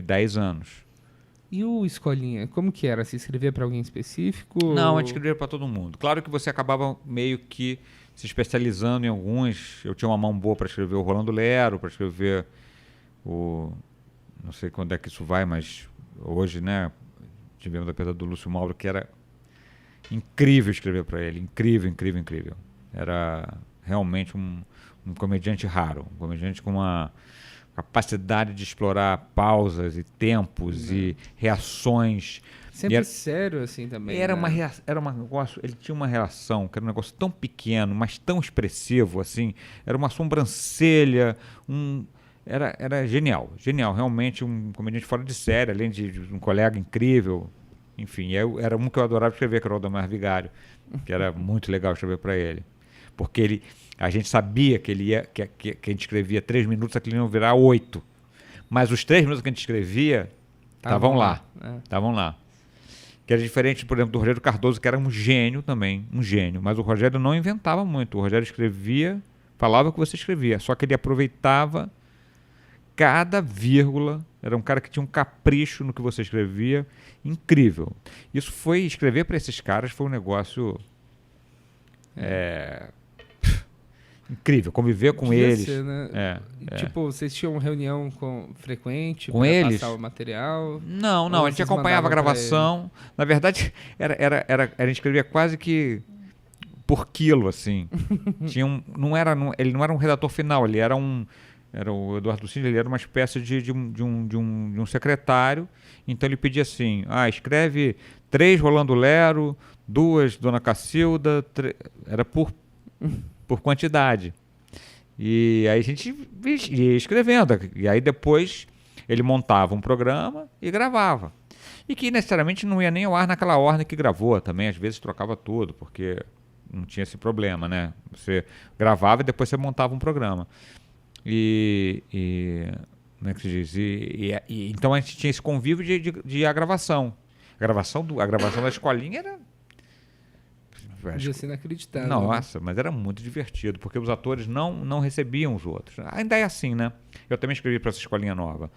10 anos. E o Escolinha, como que era? Você escrevia para alguém específico? Não, a gente escrevia para todo mundo. Claro que você acabava meio que se especializando em alguns. Eu tinha uma mão boa para escrever o Rolando Lero, para escrever não sei quando é que isso vai, mas hoje, né? Tivemos a perda do Lúcio Mauro, que era incrível escrever para ele. Incrível, incrível, incrível. Era realmente um comediante raro. Um comediante com uma capacidade de explorar pausas e tempos e reações. Sempre sério assim também. Era um negócio, ele tinha uma reação que era um negócio tão pequeno, mas tão expressivo assim. Era uma sobrancelha, Era genial, realmente um comediante fora de série, além de um colega incrível. Enfim, era um que eu adorava escrever, que era o Aldemar Vigário, que era muito legal escrever para ele. Porque a gente sabia que que a gente escrevia 3 minutos, aquilo ia virar 8. Mas os 3 minutos que a gente escrevia estavam lá. Estavam lá. Que era diferente, por exemplo, do Rogério Cardoso, que era um gênio também, um gênio. Mas o Rogério não inventava muito. O Rogério escrevia, falava o que você escrevia, só que ele aproveitava cada vírgula. Era um cara que tinha um capricho no que você escrevia incrível. Escrever para esses caras foi um negócio incrível, conviver com Devia eles. Ser, né? Tipo, vocês tinham reunião frequente com para eles? Passar o material? Não, a gente acompanhava a gravação. Na verdade, a gente escrevia quase que por quilo, assim. Ele não era um redator final, ele era o Eduardo Cid, ele era uma espécie de um secretário. Então ele pedia assim, escreve 3 Rolando Lero, 2 Dona Cacilda, era por quantidade. E aí a gente ia escrevendo, e aí depois ele montava um programa e gravava. E que necessariamente não ia nem ao ar naquela ordem que gravou também, às vezes trocava tudo, porque não tinha esse problema, né? Você gravava e depois você montava um programa. Como é que se diz? Então a gente tinha esse convívio de a gravação. A gravação da escolinha era... Podia ser inacreditável. Nossa, mas era muito divertido, porque os atores não recebiam os outros. Ainda é assim, né? Eu também escrevi para essa escolinha nova.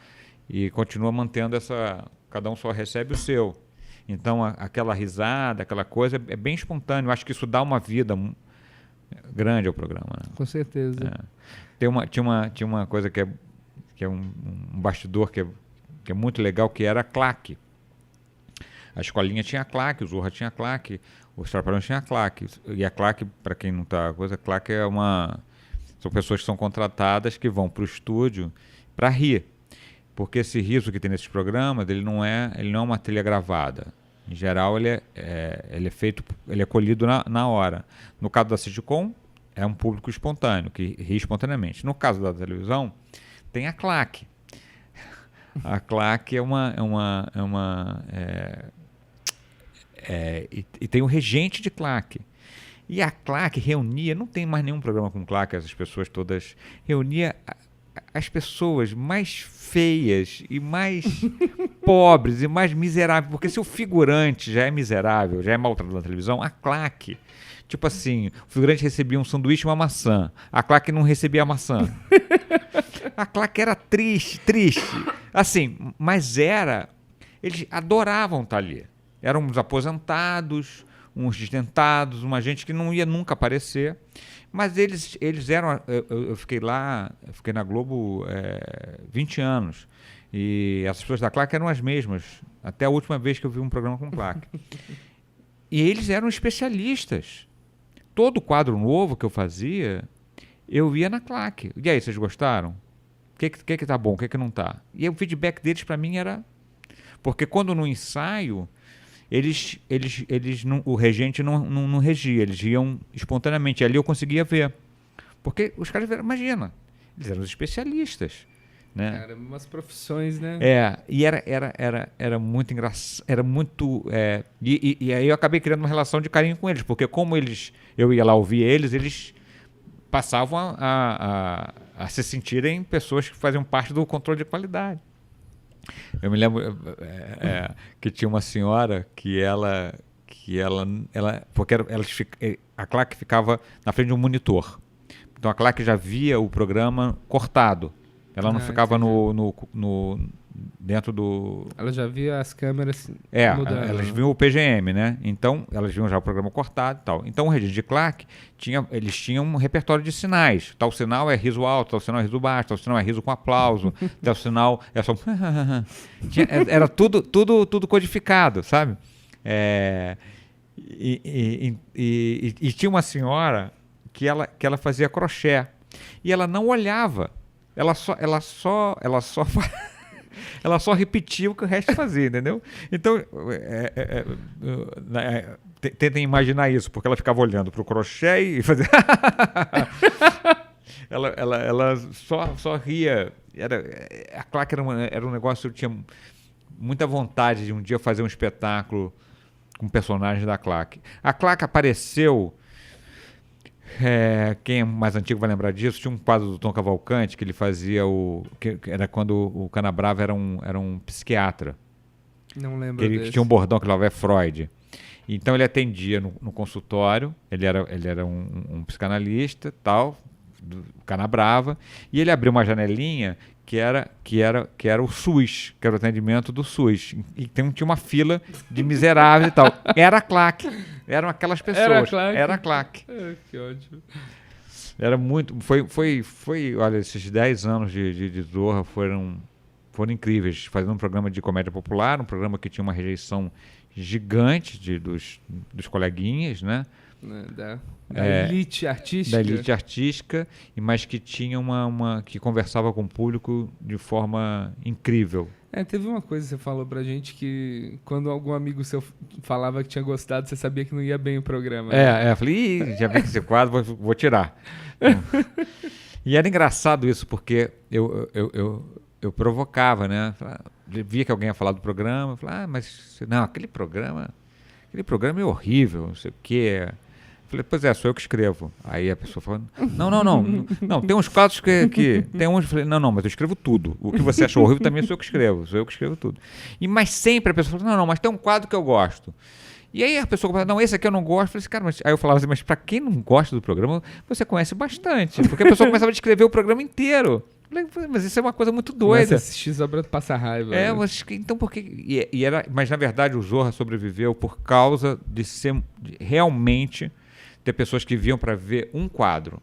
E continua mantendo essa... Cada um só recebe o seu. Então, aquela risada, aquela coisa, é bem espontâneo. Eu acho que isso dá uma vida grande ao programa. Né? Com certeza. Tinha uma coisa que é um bastidor que é muito legal, que era a claque. A escolinha tinha claque, o Zorra tinha claque, os Trapalhões tinha claque. E a claque, para quem não está... claque são pessoas que são contratadas que vão para o estúdio para rir. Porque esse riso que tem nesses programas, ele não é uma trilha gravada. Em geral, ele é feito, ele é colhido na hora. No caso da sitcom, é um público espontâneo, que ri espontaneamente. No caso da televisão, tem a claque. A claque e tem o regente de claque. E a claque reunia, não tem mais nenhum programa com claque, essas pessoas todas, reunia as pessoas mais feias e mais pobres e mais miseráveis, porque se o figurante já é miserável, já é maltratado na televisão, a claque, tipo assim, o figurante recebia um sanduíche e uma maçã, a claque não recebia a maçã. A claque era triste, assim, mas eles adoravam estar ali. Eram uns aposentados, uns desdentados, uma gente que não ia nunca aparecer. Mas eles eram... Eu fiquei na Globo 20 anos. E as pessoas da claque eram as mesmas. Até a última vez que eu vi um programa com claque. E eles eram especialistas. Todo quadro novo que eu fazia, eu ia na claque. E aí, vocês gostaram? O que tá bom, o que não tá? E o feedback deles para mim era... Porque quando no ensaio... o regente não regia, eles iam espontaneamente. Ali eu conseguia ver. Porque os caras, imagina, eles eram os especialistas. Né? Eram umas profissões, né? E era muito engraçado. Era muito. E aí eu acabei criando uma relação de carinho com eles, porque como eu ia lá ouvir eles passavam a se sentirem pessoas que faziam parte do controle de qualidade. Eu me lembro que tinha uma senhora que porque a claque ficava na frente de um monitor. Então a claque já via o programa cortado. Ela não ficava dentro do... Ela já via as câmeras mudando. Elas viam o PGM, né? Então, elas viam já o programa cortado e tal. Então, o regente de claque, eles tinham um repertório de sinais. Tal sinal é riso alto, tal sinal é riso baixo, tal sinal é riso com aplauso, tal sinal é só... Era tudo codificado, sabe? E tinha uma senhora que ela fazia crochê. E ela não olhava. Ela só repetia o que o resto fazia, entendeu? Então, tentem imaginar isso, porque ela ficava olhando para o crochê e fazia... ela só ria. A claque era um negócio, eu tinha muita vontade de um dia fazer um espetáculo com personagens da claque. A claque apareceu... quem é mais antigo vai lembrar disso. Tinha um quadro do Tom Cavalcante que ele fazia que era quando o Canabrava era um psiquiatra. Não lembro que tinha um bordão que lá é Freud. Então ele atendia no consultório. Ele era um psicanalista, tal, do Canabrava, e ele abriu uma janelinha que era o SUS, que era o atendimento do SUS. E tinha uma fila de miseráveis e tal. Era a claque. Eram aquelas pessoas. Era a claque. Que ótimo. Era muito... Olha, esses 10 anos de Zorra foram incríveis. Fazendo um programa de comédia popular, um programa que tinha uma rejeição gigante dos coleguinhas, né? Né? Da elite artística. Da elite artística, mas que tinha que conversava com o público de forma incrível. Teve uma coisa que você falou pra gente que quando algum amigo seu falava que tinha gostado, você sabia que não ia bem o programa. Eu falei, Ih, já vi que esse quadro, vou tirar. E era engraçado isso, porque eu provocava, né? Via que alguém ia falar do programa, eu falava, mas não, aquele programa é horrível, não sei o quê. Falei, pois é, sou eu que escrevo. Aí a pessoa falou, não, tem uns quadros que tem uns, falei, não, mas eu escrevo tudo. O que você achou horrível também sou eu que escrevo tudo. Mas sempre a pessoa falou, não, mas tem um quadro que eu gosto. E aí a pessoa falava, não, esse aqui eu não gosto. Eu falei, cara, aí eu falava assim, mas pra quem não gosta do programa, você conhece bastante. Porque a pessoa começava a descrever o programa inteiro. Eu falei, mas isso é uma coisa muito doida. Começa a assistir só pra passar raiva. Então por que... Mas na verdade o Zorra sobreviveu por causa de realmente ter pessoas que viam para ver um quadro.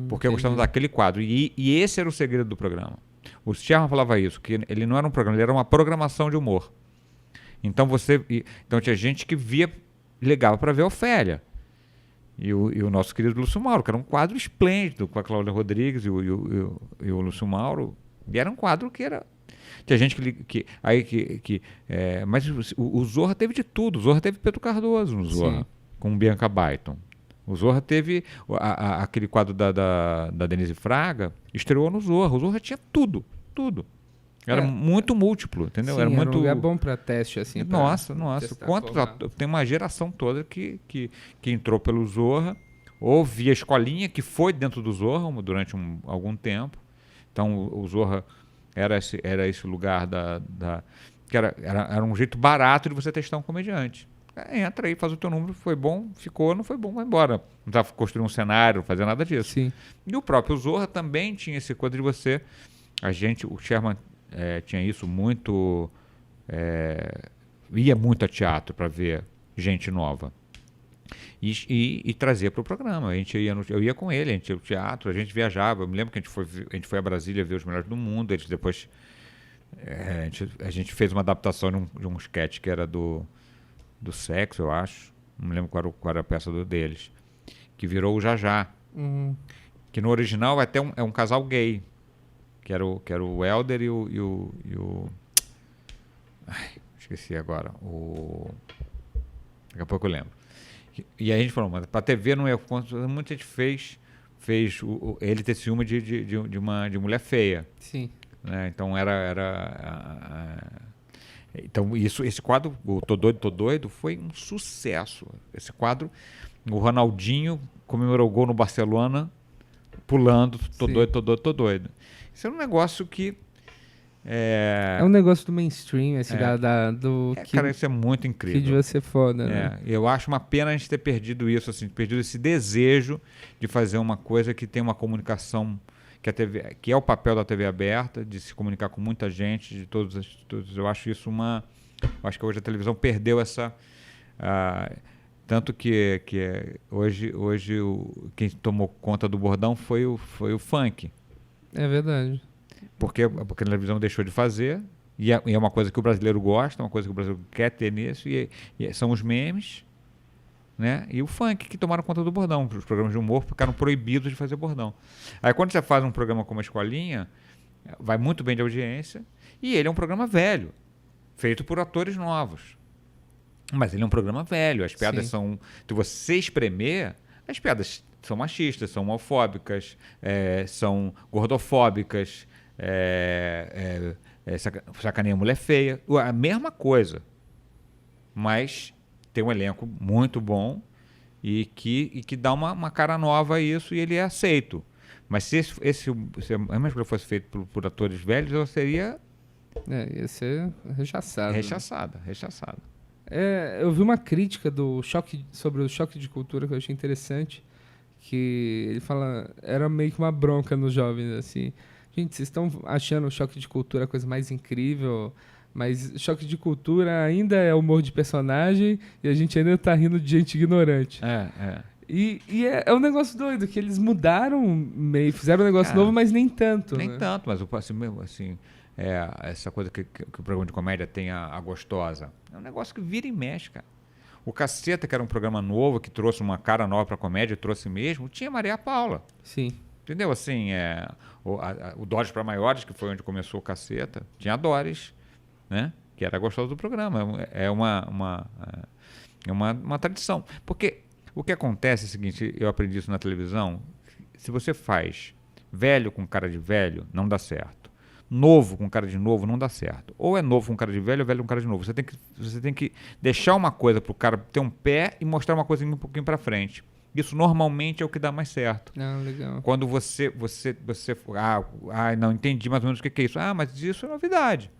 Porque gostavam daquele quadro. E esse era o segredo do programa. O Sherman falava isso, que ele não era um programa, ele era uma programação de humor. Então tinha gente que ligava para ver a Ofélia. E o nosso querido Lúcio Mauro, que era um quadro esplêndido, com a Cláudia Rodrigues e o Lúcio Mauro. E era um quadro que era... Tinha gente mas o Zorra teve de tudo. O Zorra teve Pedro Cardoso no Zorra. Sim. Com Bianca Baiton. O Zorra teve aquele quadro da Denise Fraga, estreou no Zorra. O Zorra tinha tudo. Era muito múltiplo, entendeu? Sim, era muito... um lugar bom para teste, assim. Nossa. Tem uma geração toda que entrou pelo Zorra, ou via escolinha, que foi dentro do Zorra durante algum tempo. Então o Zorra era esse lugar que era um jeito barato de você testar um comediante. Entra aí, faz o teu número, foi bom, ficou, não foi bom, vai embora. Não estava construindo um cenário, não fazia nada disso. Sim. E o próprio Zorra também tinha esse coisa de você... o Sherman tinha isso muito... ia muito a teatro para ver gente nova. E trazia para o programa. Eu ia com ele, a gente ia ao teatro, a gente viajava. Eu me lembro que a gente foi a Brasília ver Os Melhores do Mundo. Eles depois... a gente fez uma adaptação de um sketch que era do sexo, eu acho. Não me lembro qual era a peça deles. Que virou o Jajá. Que no original até é um casal gay. Que era o Helder e o... Ai, esqueci agora. Daqui a pouco eu lembro. E aí a gente falou, mas pra TV não é... Muita gente fez ele ter ciúme de uma mulher feia. Sim. Né? Então Então, esse quadro, o Tô Doido, foi um sucesso. Esse quadro, o Ronaldinho comemorou o gol no Barcelona, pulando, Tô Doido. Isso é um negócio que... É um negócio do mainstream, cara, isso é muito incrível. Que devia ser foda, né? Eu acho uma pena a gente ter perdido isso, assim, perdido esse desejo de fazer uma coisa que tem uma comunicação... que é o papel da TV aberta, de se comunicar com muita gente, de todos. Eu acho isso eu acho que hoje a televisão perdeu essa... tanto que hoje quem tomou conta do bordão foi o funk. É verdade. Porque a televisão deixou de fazer, e é uma coisa que o brasileiro gosta, uma coisa que o brasileiro quer ter nisso, e são os memes, né? E o funk que tomaram conta do bordão. Os programas de humor ficaram proibidos de fazer bordão. Aí quando você faz um programa como a Escolinha, vai muito bem de audiência, e ele é um programa velho, feito por atores novos. Mas ele é um programa velho, as piadas são... Se você espremer, as piadas são machistas, são homofóbicas, são gordofóbicas, sacaneia mulher feia, a mesma coisa. Mas... tem um elenco muito bom e que dá uma cara nova a isso, e ele é aceito. Mas se a mesma coisa fosse feito por atores velhos, eu seria... ia ser rechaçado. Rechaçado. Eu vi uma crítica sobre o choque de cultura que eu achei interessante, que ele fala, era meio que uma bronca nos jovens, assim. Gente, vocês estão achando o choque de cultura a coisa mais incrível... Mas choque de cultura ainda é humor de personagem e a gente ainda tá rindo de gente ignorante. E é um negócio doido, que eles mudaram meio, fizeram um negócio novo, mas nem tanto. Nem tanto, mas assim, essa coisa que o programa de comédia tem a gostosa. É um negócio que vira e mexe, cara. O Caceta, que era um programa novo, que trouxe uma cara nova pra comédia, trouxe mesmo, tinha Maria Paula. Sim. Entendeu? Assim, o Dores para Maiores, que foi onde começou o Caceta, tinha a Doris, né? Que era gostosa do programa. É uma tradição. Porque o que acontece é o seguinte, eu aprendi isso na televisão, se você faz velho com cara de velho, não dá certo. Novo com cara de novo, não dá certo. Ou é novo com cara de velho, ou velho com cara de novo. Você tem que deixar uma coisa pro cara ter um pé e mostrar uma coisa um pouquinho para frente. Isso normalmente é o que dá mais certo. Legal. Quando você não entendi mais ou menos o que é isso. Mas isso é novidade.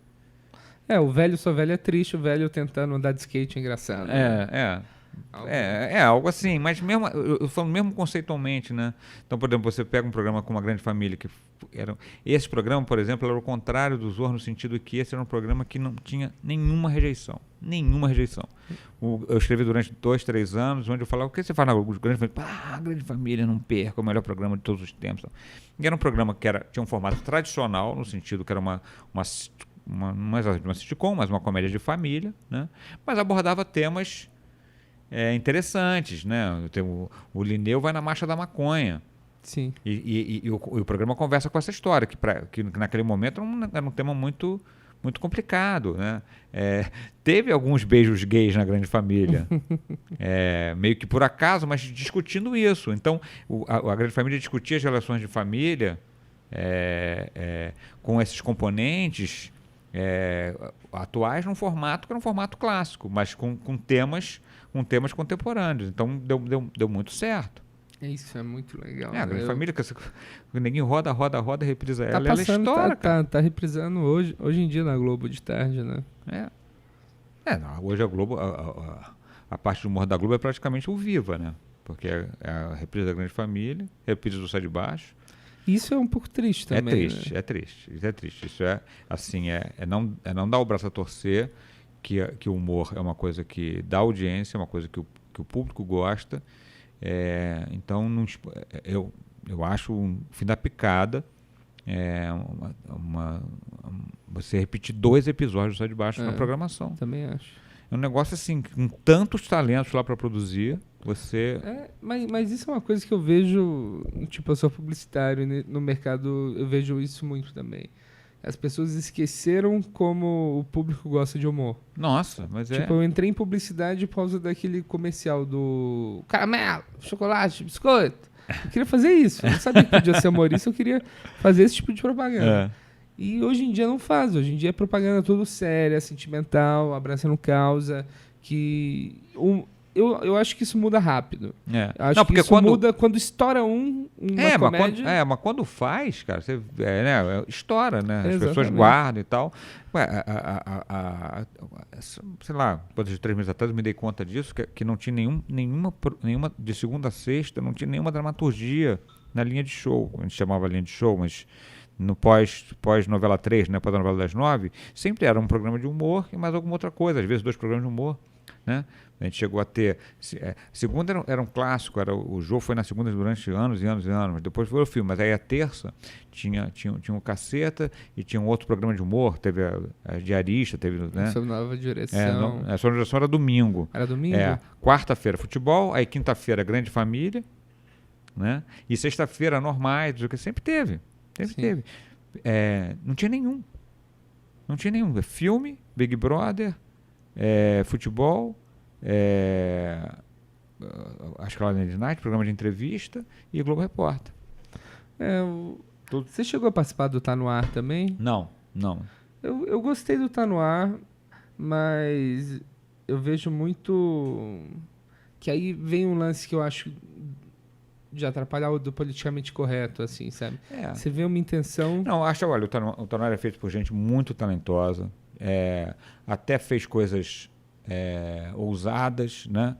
O velho só velho é triste, o velho tentando andar de skate é engraçado. É algo assim, mas mesmo, eu falo mesmo conceitualmente, né? Então, por exemplo, você pega um programa como A Grande Família, esse programa, por exemplo, era o contrário do Zorro, no sentido que esse era um programa que não tinha nenhuma rejeição. Nenhuma rejeição. Eu escrevi durante 2, 3 anos, onde eu falava, o que você faz na Grande Família? A Grande Família, não perca, é o melhor programa de todos os tempos. E era um programa que tinha um formato tradicional, no sentido que era uma sitcom, mas uma comédia de família, né? Mas abordava temas interessantes, né? O Linneu vai na Marcha da Maconha. Sim. E o programa conversa com essa história, que naquele momento era um tema muito, muito complicado, né? Teve alguns beijos gays na Grande Família, meio que por acaso, mas discutindo isso. Então, a Grande Família discutia as relações de família com esses componentes atuais num formato que era um formato clássico, mas com temas contemporâneos. Então deu muito certo. Isso é muito legal. A Grande Família, que o neguinho roda, reprisa tá ela, passando, ela estoura, tá reprisando hoje em dia na Globo de tarde, né? Hoje a Globo, a parte do humor da Globo é praticamente o Viva, né? Porque é a reprise da Grande Família, reprise do Sai de Baixo. Isso é um pouco triste também. É triste. Isso não dar o braço a torcer, que o humor é uma coisa que dá audiência, é uma coisa que o público gosta. Então, eu acho um fim da picada você repetir 2 episódios do Sai de Baixo na programação. Também acho. É um negócio assim, com tantos talentos lá para produzir, mas isso é uma coisa que eu vejo, tipo, eu sou publicitário, né? No mercado eu vejo isso muito também. As pessoas esqueceram como o público gosta de humor. Nossa, mas tipo, eu entrei em publicidade por causa daquele comercial do caramelo, chocolate, biscoito. Eu queria fazer isso. Eu não sabia que podia ser humorista, eu queria fazer esse tipo de propaganda. E hoje em dia não faz. Hoje em dia é propaganda tudo séria, sentimental, abraçando causa, que... Eu acho que isso muda rápido. Acho que isso muda quando estoura uma comédia. Mas quando faz, cara, você estoura, né? As Exatamente. Pessoas guardam e tal. Sei lá, depois de 3 meses atrás eu me dei conta disso, que não tinha nenhuma de segunda a sexta, não tinha nenhuma dramaturgia na linha de show. A gente chamava linha de show, mas no pós-novela 3, né, pós-novela das 9, sempre era um programa de humor e mais alguma outra coisa, às vezes 2 programas de humor, né? A gente chegou a ter... segunda era um clássico, o Jô foi na segunda durante anos e anos e anos, depois foi o filme, mas aí a terça tinha um Caceta e tinha um outro programa de humor, teve a Diarista, teve... Né? Sob Nova Direção. A Sob Nova Direção era domingo. Era domingo? Quarta-feira futebol, aí quinta-feira Grande Família, né? E sexta-feira normais, o que sempre teve. Sempre teve. Não tinha nenhum. Filme, Big Brother, futebol... acho que era Lady Night, programa de entrevista e Globo Repórter. Você chegou a participar do Tá No Ar também? Não. Eu gostei do Tá No Ar, mas eu vejo muito que aí vem um lance que eu acho de atrapalhar o do politicamente correto, assim, sabe? Você vê uma intenção... Não, olha, o Tá No Ar é feito por gente muito talentosa, até fez coisas ousadas, né?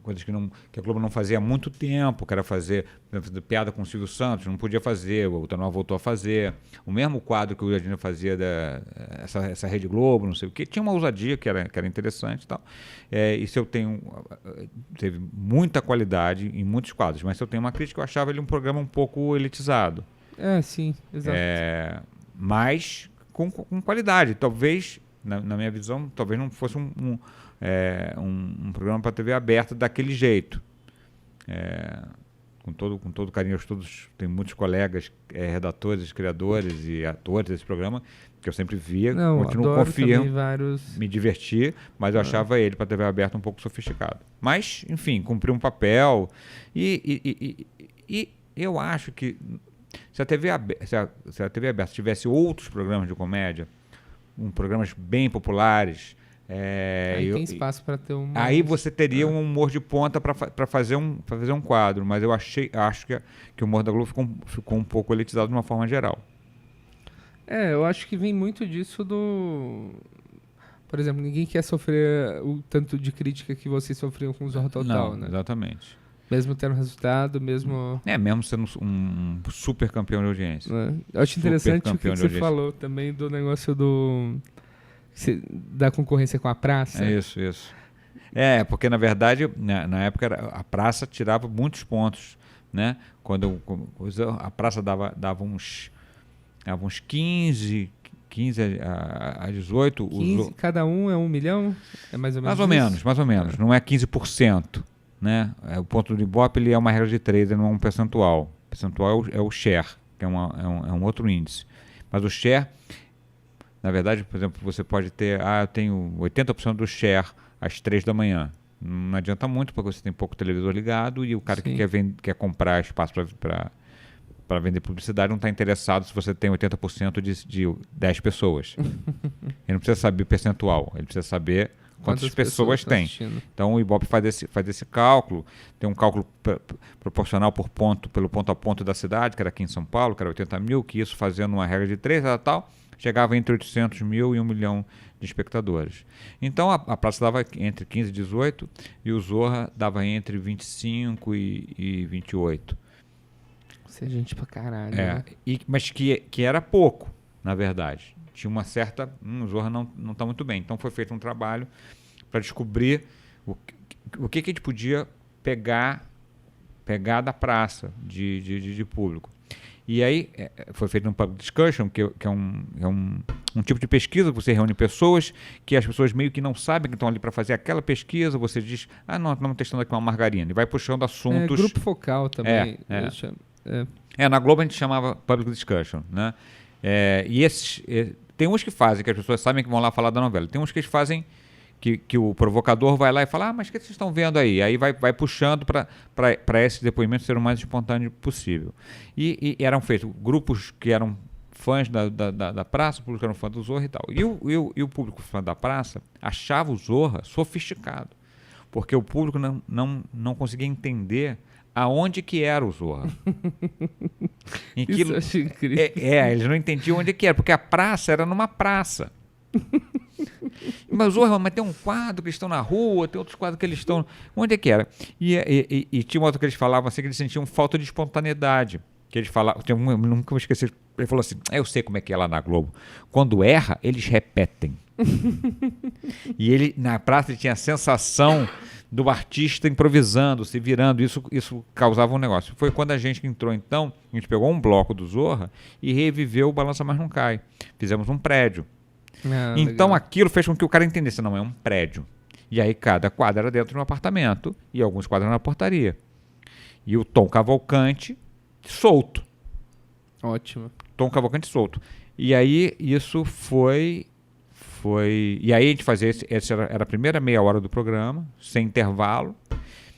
Coisas que a Globo não fazia há muito tempo, que era fazer piada com o Silvio Santos, não podia fazer, o Tá No Ar voltou a fazer. O mesmo quadro que o Jardim fazia essa Rede Globo, não sei o quê, tinha uma ousadia que era interessante e tal. Isso teve muita qualidade em muitos quadros, mas se eu tenho uma crítica, eu achava ele um programa um pouco elitizado. Sim, exato. Mas com qualidade. Talvez na minha visão, talvez não fosse um programa para TV aberta daquele jeito. Com todo carinho, tem muitos colegas, redatores, criadores e atores desse programa, que eu sempre via, continuo confiando, me diverti, mas eu achava ele para TV aberta um pouco sofisticado. Mas, enfim, cumpriu um papel e eu acho que se a TV aberta tivesse outros programas de comédia, programas bem populares, aí tem espaço para ter um. Aí você teria um humor de ponta para fazer um quadro, mas eu acho que o humor da Globo ficou um pouco elitizado de uma forma geral. Eu acho que vem muito disso do. Por exemplo, ninguém quer sofrer o tanto de crítica que vocês sofriam com o Zorra Total, né? Exatamente. Mesmo tendo resultado, mesmo sendo um super campeão de audiência. Eu acho interessante o que você falou também do negócio da concorrência com a praça. Isso. Porque na verdade, na época, a praça tirava muitos pontos, né? Quando a praça dava uns 15 a 18. 15, cada um é 1 milhão? É mais ou menos mais ou menos. Não é 15%. Né? O ponto do Ibope ele é uma regra de 3, ele não é um percentual. O percentual é o share, que é um outro índice. Mas o share, na verdade, por exemplo, você pode ter, eu tenho 80% do share às 3 da manhã. Não adianta muito, porque você tem pouco televisor ligado e o cara que quer comprar espaço para vender publicidade não está interessado se você tem 80% de 10 pessoas. Ele não precisa saber percentual, ele precisa saber quantas pessoas tem. Então o Ibope faz esse cálculo, tem um cálculo proporcional pelo ponto a ponto da cidade, que era aqui em São Paulo, que era 80 mil, que isso fazendo uma regra de 3, chegava entre 800 mil e 1 milhão de espectadores. Então a praça dava entre 15 e 18 e o Zorra dava entre 25 e 28. Isso é gente pra caralho. Né? Mas que era pouco, na verdade. Tinha uma certa... o Zorra não está muito bem. Então foi feito um trabalho para descobrir o que a gente podia pegar da praça de público. E aí foi feito um public discussion, que é um tipo de pesquisa que você reúne pessoas, que as pessoas meio que não sabem que estão ali para fazer aquela pesquisa, você diz, não, estamos testando aqui uma margarina, e vai puxando assuntos... grupo focal também. Na Globo a gente chamava public discussion, né? E esses... tem uns que fazem, que as pessoas sabem que vão lá falar da novela. Tem uns que eles fazem, que o provocador vai lá e fala, mas o que vocês estão vendo aí? Aí vai puxando para esse depoimento ser o mais espontâneo possível. E eram feitos grupos que eram fãs da praça, o público era fã do Zorra e tal. E o público fã da praça achava o Zorra sofisticado, porque o público não conseguia entender aonde que era o Zorra. Isso eu achei incrível. Eles não entendiam onde que era, porque a praça era numa praça. Mas o Zorra, mas tem um quadro que eles estão na rua, tem outros quadros que eles estão... Onde é que era? E tinha um outro que eles falavam assim, que eles sentiam falta de espontaneidade. Que eles falavam, nunca vou esquecer, ele falou assim, eu sei como é que é lá na Globo. Quando erra, eles repetem. E ele, na praça, ele tinha a sensação do artista improvisando, se virando, isso causava um negócio. Foi quando a gente entrou, então, a gente pegou um bloco do Zorra e reviveu o Balança Mas Não Cai. Fizemos um prédio. Então aquilo fez com que o cara entendesse, não, é um prédio. E aí cada quadro era dentro de um apartamento e alguns quadros na portaria. E o Tom Cavalcante solto. Ótimo. Tom Cavalcante solto. E aí isso foi... E aí a gente fazia, essa era a primeira meia hora do programa, sem intervalo,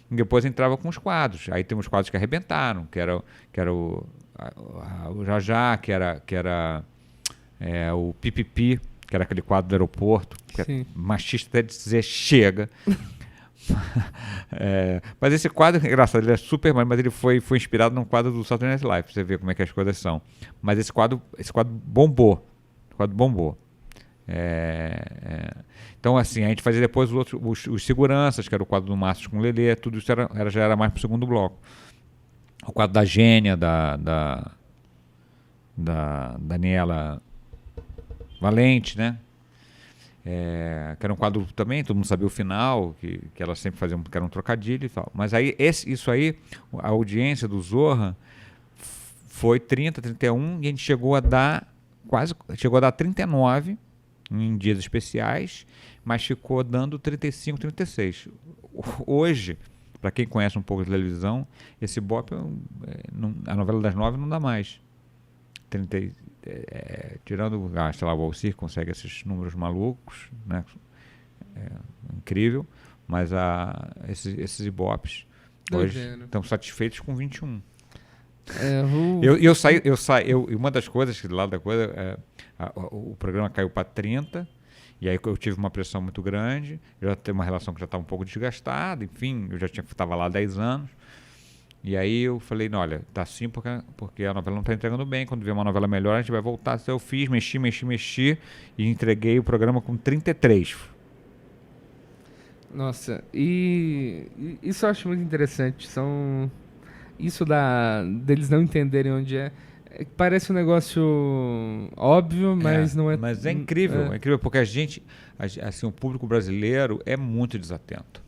e depois entrava com os quadros. Aí tem uns quadros que arrebentaram, que era o Jajá, que era o Pipipi, que era aquele quadro do aeroporto, que é machista até dizer chega. Mas esse quadro, engraçado, ele é super, mas ele foi inspirado num quadro do Saturday Night Live, pra você ver como é que as coisas são. Mas esse quadro bombou. Então, assim, a gente fazia depois os seguranças, que era o quadro do Márcio com o Lelê, tudo isso já era mais pro segundo bloco. O quadro da Gênia, da Daniela Valente, né? Que era um quadro também, todo mundo sabia o final, que ela sempre fazia que era um trocadilho e tal. Mas aí, isso aí, a audiência do Zorra foi 30, 31, e a gente chegou a dar 39, em dias especiais, mas ficou dando 35, 36. Hoje, para quem conhece um pouco de televisão, esse Ibope, a novela das 9 não dá mais. Tirando, sei lá, o Alcir consegue esses números malucos, né? Incrível, mas esses Ibopes hoje estão satisfeitos com 21. Uma das coisas lá da coisa, o programa caiu para 30, e aí eu tive uma pressão muito grande, eu já tenho uma relação que já estava um pouco desgastada, enfim, eu já estava lá há 10 anos, e aí eu falei, não, olha, tá assim porque a novela não está entregando bem, quando vier uma novela melhor a gente vai voltar. Então eu fiz, mexi, e entreguei o programa com 33. Nossa, e isso eu acho muito interessante, isso deles não entenderem onde parece um negócio óbvio, mas não é. Mas é incrível, é incrível porque assim, o público brasileiro é muito desatento.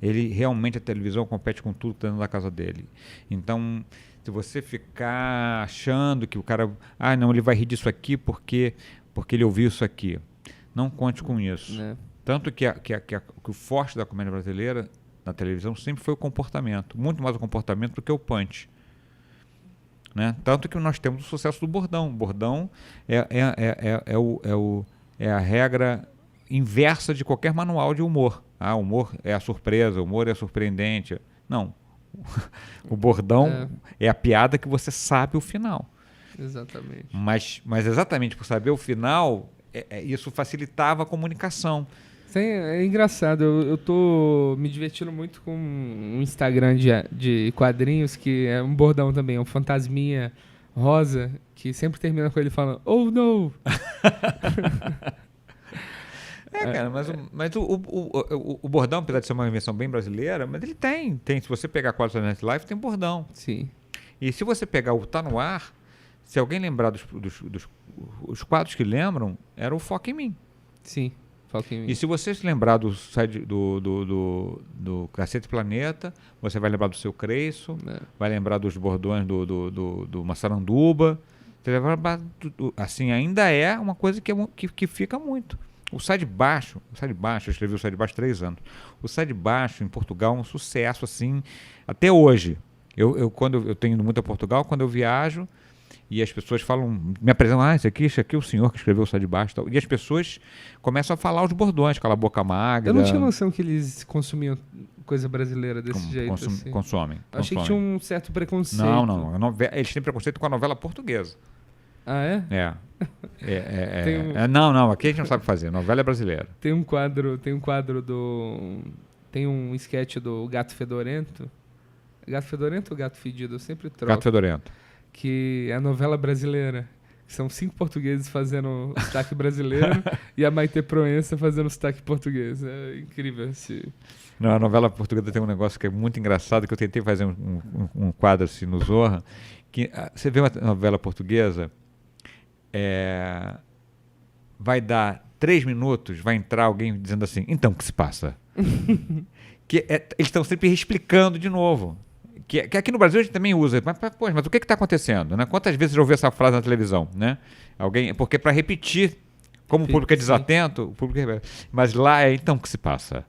Ele realmente, a televisão compete com tudo que está dentro da casa dele. Então, se você ficar achando que o cara, não, ele vai rir disso aqui porque ele ouviu isso aqui, não conte com isso. Tanto que o forte da comédia brasileira na televisão sempre foi o comportamento, muito mais o comportamento do que o punch. Né? Tanto que nós temos o sucesso do bordão. O bordão é a regra inversa de qualquer manual de humor. O humor é a surpresa, o humor é surpreendente. Não. O bordão é a piada que você sabe o final. Exatamente. Mas exatamente por saber o final, isso facilitava a comunicação. É engraçado, eu tô me divertindo muito com um Instagram de quadrinhos que é um bordão também, é um fantasminha rosa que sempre termina com ele falando, oh no! Cara, mas o bordão, apesar de ser uma invenção bem brasileira, mas ele tem. Se você pegar quadros da Night Live, tem bordão. Sim. E se você pegar o Tá No Ar, se alguém lembrar dos quadros que lembram, era o Foca em Mim. Sim. E se você se lembrar do Cacete Planeta, você vai lembrar do Seu Creiço, vai lembrar dos bordões do Massaranduba. Assim, ainda é uma coisa que fica muito. O Sai de Baixo, eu escrevi o Sai de Baixo 3 anos. O Sai de Baixo em Portugal é um sucesso, assim, até hoje. Quando eu tenho ido muito a Portugal, quando eu viajo, e as pessoas me apresentam, esse aqui é o senhor que escreveu o Sai de Baixo. Tal. E as pessoas começam a falar os bordões, aquela boca magra. Eu não tinha noção que eles consumiam coisa brasileira desse jeito. Consomem. Achei que tinha um certo preconceito. Não. Eles têm preconceito com a novela portuguesa. Ah, é? Não, aqui a gente não sabe fazer. Novela é brasileira. Tem um quadro tem um sketch do Gato Fedorento. Gato Fedorento ou Gato Fedido? Eu sempre troco. Gato Fedorento. Que é a novela brasileira. São 5 portugueses fazendo o sotaque brasileiro e a Maite Proença fazendo o sotaque português. É incrível esse... Não, a novela portuguesa tem um negócio que é muito engraçado, que eu tentei fazer um quadro assim no Zorra, que você vê uma novela portuguesa, vai dar 3 minutos, vai entrar alguém dizendo assim, então, o que se passa? Eles estão sempre explicando de novo. Que aqui no Brasil a gente também usa, mas o que está acontecendo? Né? Quantas vezes você já ouviu essa frase na televisão? Né? Porque para repetir, como o público é desatento, mas lá então o que se passa?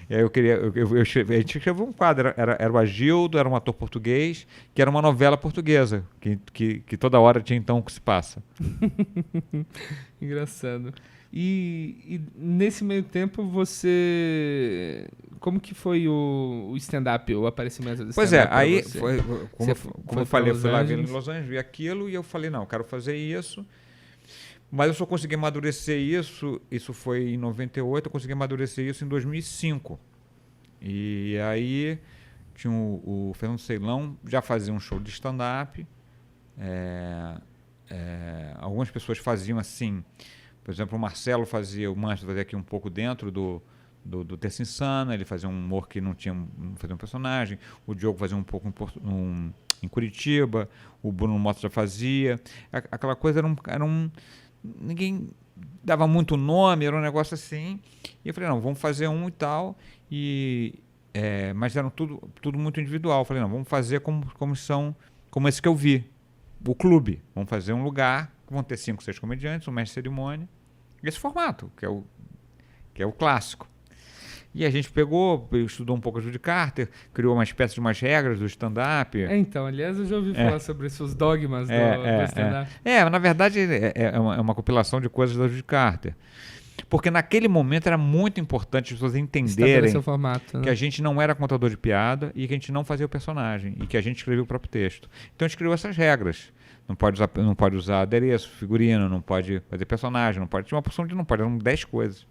E aí a gente escreveu um quadro, era o Agildo, era um ator português, que era uma novela portuguesa, que toda hora tinha então o que se passa. Engraçado. E nesse meio tempo você... Como que foi o stand-up, o aparecimento do stand-up? Pois aí, como eu falei, eu fui lá em Los Angeles, vi aquilo e eu falei, não, eu quero fazer isso. Mas eu só consegui amadurecer isso foi em 98, eu consegui amadurecer isso em 2005. E aí tinha o Fernando Ceilão, já fazia um show de stand-up. Algumas pessoas faziam assim, por exemplo, o Manchester fazia aqui um pouco dentro do Terça Insana, ele fazia um humor que não fazia um personagem, o Diogo fazia um pouco em Curitiba, o Bruno Mota já fazia. Aquela coisa era um ninguém dava muito nome, era um negócio assim. E eu falei, não, vamos fazer um e tal. Mas eram tudo muito individual. Eu falei, não, vamos fazer como esse que eu vi. O clube. Vamos fazer um lugar, vão ter 5, 6 comediantes, um mestre de cerimônia, esse formato, que é o clássico. E a gente pegou, estudou um pouco a Judy Carter, criou uma espécie de umas regras do stand-up. Então, aliás, eu já ouvi falar sobre esses dogmas do stand-up. Na verdade, é uma compilação de coisas da Judy Carter. Porque naquele momento era muito importante as pessoas entenderem o formato, né? que a gente não era contador de piada e que a gente não fazia o personagem e que a gente escrevia o próprio texto. Então a gente criou essas regras. Não pode usar adereço, figurino, não pode fazer personagem, não pode. Tinha uma porção de não pode, eram 10 coisas.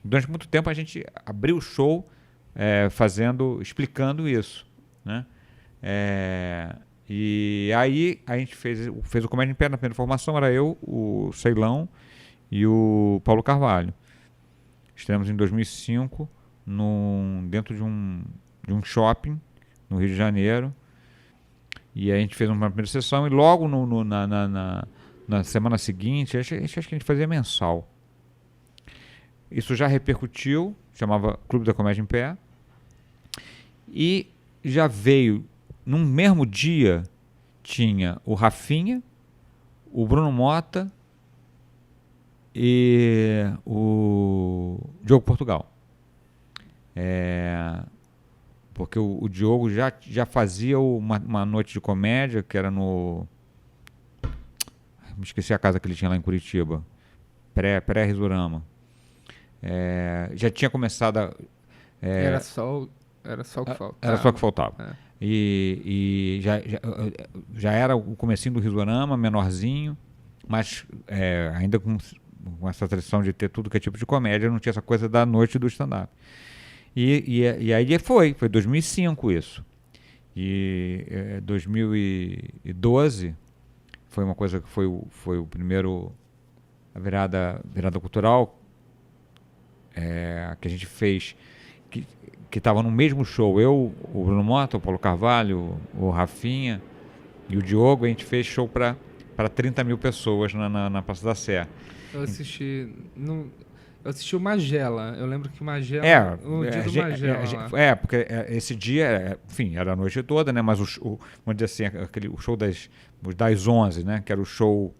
Durante muito tempo a gente abriu o show explicando isso, né? E aí a gente fez o Comédia em Pé na primeira formação, era eu, o Ceilão e o Paulo Carvalho. Estivemos em 2005 dentro de um shopping no Rio de Janeiro, e aí a gente fez uma primeira sessão e logo na semana seguinte, acho que a gente fazia mensal. Isso já repercutiu, chamava Clube da Comédia em Pé. E já veio, num mesmo dia, tinha o Rafinha, o Bruno Mota e o Diogo Portugal. Porque o Diogo já fazia uma noite de comédia, que era no... Me esqueci a casa que ele tinha lá em Curitiba. Pré-Risorama. Já tinha começado Era só o que faltava. Era só o que faltava. E já era o comecinho do Risorama, menorzinho, mas ainda com essa tradição de ter tudo que é tipo de comédia, não tinha essa coisa da noite do stand-up. E aí foi 2005 isso. E 2012 foi uma coisa que foi o primeiro, a virada cultural, que a gente fez, que estava no mesmo show, eu, o Bruno Mota, o Paulo Carvalho, o Rafinha e o Diogo. A gente fez show para 30 mil pessoas na Praça da Sé. Eu assisti o Magela. Eu lembro que o Magela... o dia do Magela. Porque esse dia, enfim, era a noite toda, né? Mas vamos dizer assim, o show das 11, né? Que era o show...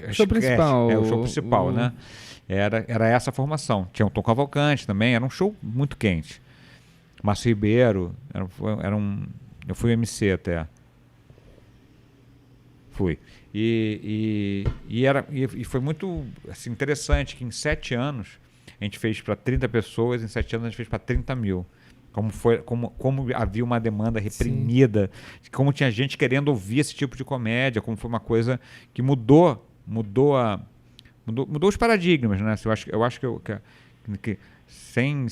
O show principal. O show principal, né? Era essa a formação. Tinha o Tom Cavalcante também, era um show muito quente. Márcio Ribeiro, eu fui MC até. Fui. E foi muito assim, interessante que em 7 anos a gente fez para 30 pessoas, em 7 anos a gente fez para 30 mil. Como havia uma demanda reprimida, como tinha gente querendo ouvir esse tipo de comédia, como foi uma coisa que mudou os paradigmas, né? Eu acho que sem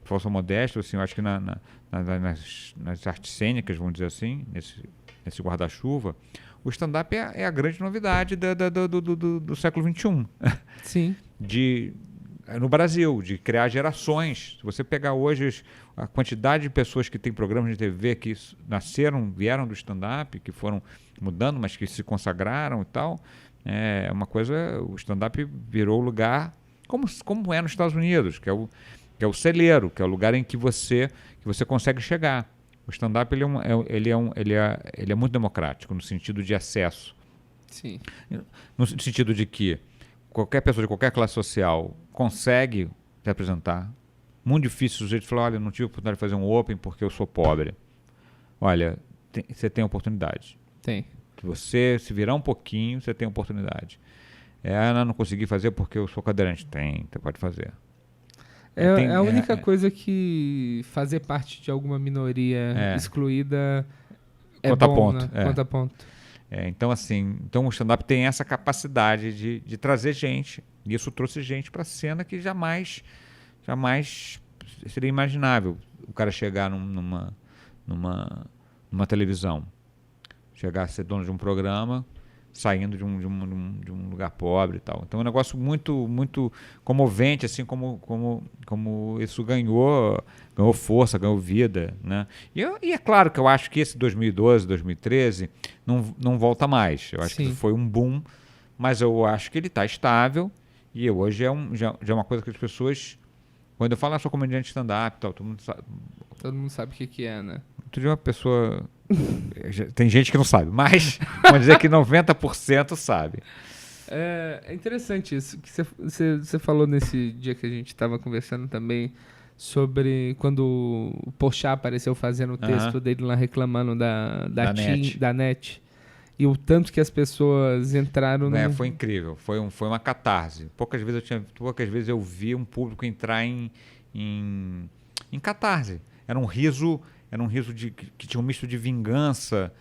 falsa modéstia, assim, eu acho que nas artes cênicas, vamos dizer assim, nesse guarda-chuva, o stand-up é a grande novidade do século XXI. Sim. No Brasil, de criar gerações. Se você pegar hoje a quantidade de pessoas que têm programas de TV que vieram do stand-up, que foram mudando, mas que se consagraram e tal, é uma coisa. O stand-up virou lugar como é nos Estados Unidos, que é o celeiro, que é o lugar em que você consegue chegar. O stand-up ele é muito democrático no sentido de acesso. Sim. No sentido de que qualquer pessoa de qualquer classe social consegue se apresentar. Muito difícil o sujeito falar: olha, não tive oportunidade de fazer um open porque eu sou pobre. Olha, você tem oportunidade. Tem. Se você se virar um pouquinho, você tem oportunidade. Não consegui fazer porque eu sou cadeirante. Você pode fazer. É a única coisa que fazer parte de alguma minoria excluída conta bom, ponto. Né? Conta ponto. Então o stand-up tem essa capacidade de trazer gente. E isso trouxe gente para a cena que jamais seria imaginável o cara chegar numa televisão. Chegar a ser dono de um programa, saindo de um lugar pobre e tal. Então é um negócio muito, muito comovente, assim como isso ganhou força, ganhou vida, né? E é claro que eu acho que esse 2012, 2013 não volta mais. Eu acho que foi um boom, mas eu acho que ele está estável e hoje já é uma coisa que as pessoas... Quando eu falo, sou comediante stand-up, tal, todo mundo sabe o que é, né? Outro dia uma pessoa... Tem gente que não sabe, mas vamos dizer que 90% sabe. É interessante isso que você falou nesse dia que a gente estava conversando também sobre quando o Porchat apareceu fazendo o texto dele lá reclamando da NET. E o tanto que as pessoas entraram no... Foi incrível, foi uma catarse. Poucas vezes eu vi um público entrar em catarse. Era um riso que tinha um misto de vingança,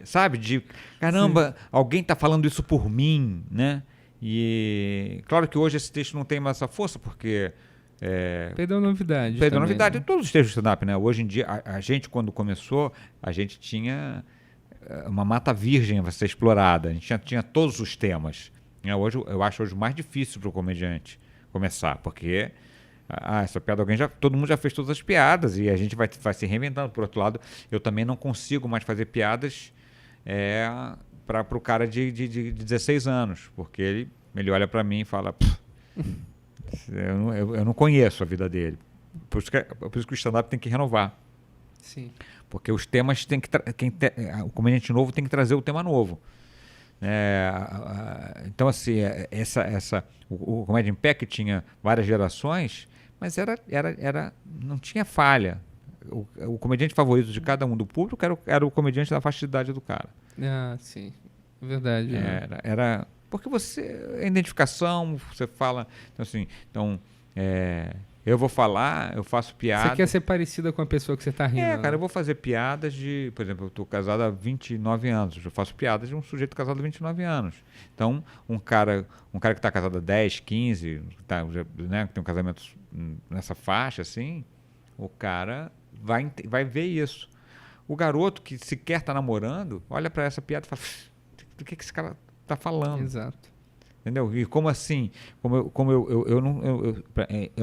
sabe? De, caramba, alguém está falando isso por mim, né? E claro que hoje esse texto não tem mais essa força, porque... Perdeu a novidade. Perdeu a novidade em todos os textos de stand-up, né? Hoje em dia, a gente, quando começou, a gente tinha uma mata virgem a ser explorada. A gente tinha todos os temas. Hoje, eu acho hoje mais difícil para o comediante começar, porque... essa piada todo mundo já fez todas as piadas e a gente vai se reinventando. Por outro lado, eu também não consigo mais fazer piadas para o cara de 16 anos, porque ele olha para mim e fala, eu não conheço a vida dele. Por isso que o stand-up tem que renovar. Sim. Porque os temas o comediante novo tem que trazer o tema novo. Então, assim, o Comédia em Pé, que tinha várias gerações, mas não tinha falha. O comediante favorito de cada um do público era o comediante da faixa de idade do cara. Sim. Verdade. Era porque a identificação, você fala... eu vou falar, eu faço piada... Você quer ser parecida com a pessoa que você está rindo. Cara, eu vou fazer piadas de... Por exemplo, eu estou casado há 29 anos. Eu faço piadas de um sujeito casado há 29 anos. Então, um cara que está casado há 10, 15, né, que tem um casamento nessa faixa, assim, o cara vai ver isso. O garoto que sequer está namorando, olha para essa piada e fala, do que esse cara está falando? Exato. Entendeu? E como assim? Eu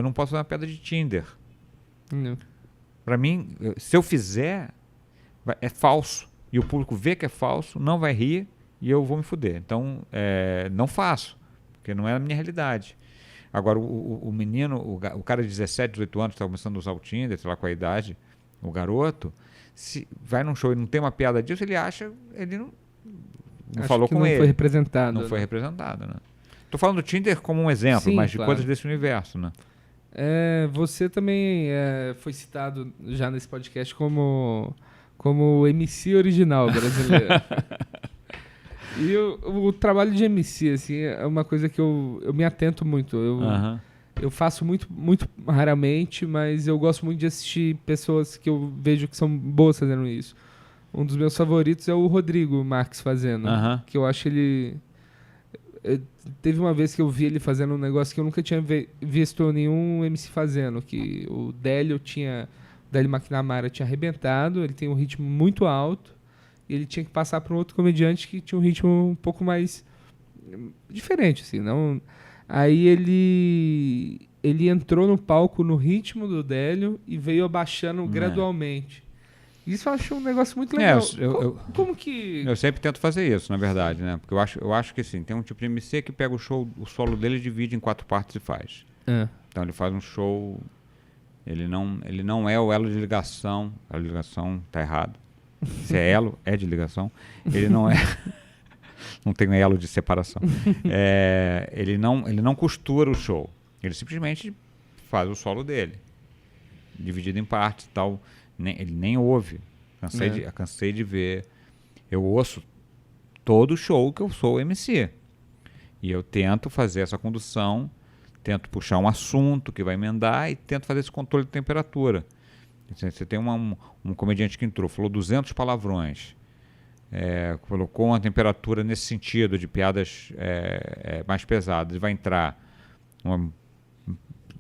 não posso fazer uma piada de Tinder. Não. Para mim, se eu fizer, é falso. E o público vê que é falso, não vai rir e eu vou me fuder. Então, não faço, porque não é a minha realidade. Agora, o menino, o cara de 17, 18 anos, que está começando a usar o Tinder, sei lá qual a idade, o garoto, se vai num show e não tem uma piada disso, ele acha... Ele não falou com ele. Não foi representado. Não foi representado, né? Tô falando do Tinder como um exemplo, sim, mas de claro. coisas desse universo, né? Você também foi citado já nesse podcast como o MC original brasileiro. E o trabalho de MC, assim, é uma coisa que eu me atento muito. Eu faço muito, muito raramente, mas eu gosto muito de assistir pessoas que eu vejo que são boas fazendo isso. Um dos meus favoritos é o Rodrigo Marques fazendo, que eu acho ele... Teve uma vez que eu vi ele fazendo um negócio que eu nunca tinha visto nenhum MC fazendo, que o Délio McNamara tinha arrebentado, ele tem um ritmo muito alto, e ele tinha que passar para um outro comediante que tinha um ritmo um pouco mais diferente, assim, não... Aí ele entrou no palco no ritmo do Délio e veio abaixando gradualmente. Isso eu acho um negócio muito legal. Como que... Eu sempre tento fazer isso, na verdade, né? Porque eu acho que assim, tem um tipo de MC que pega o solo dele, divide em 4 partes e faz. Então ele faz um show... Ele não é o elo de ligação. A ligação tá errado. Se é elo, é de ligação. Ele não é... Não tem elo de separação. Ele não costura o show. Ele simplesmente faz o solo dele. Dividido em partes e tal. Ele nem ouve. Cansei de ver. Eu ouço todo show que eu sou MC. E eu tento fazer essa condução, tento puxar um assunto que vai emendar e tento fazer esse controle de temperatura. Você tem um comediante que entrou, falou 200 palavrões, colocou uma temperatura nesse sentido de piadas mais pesadas, e vai entrar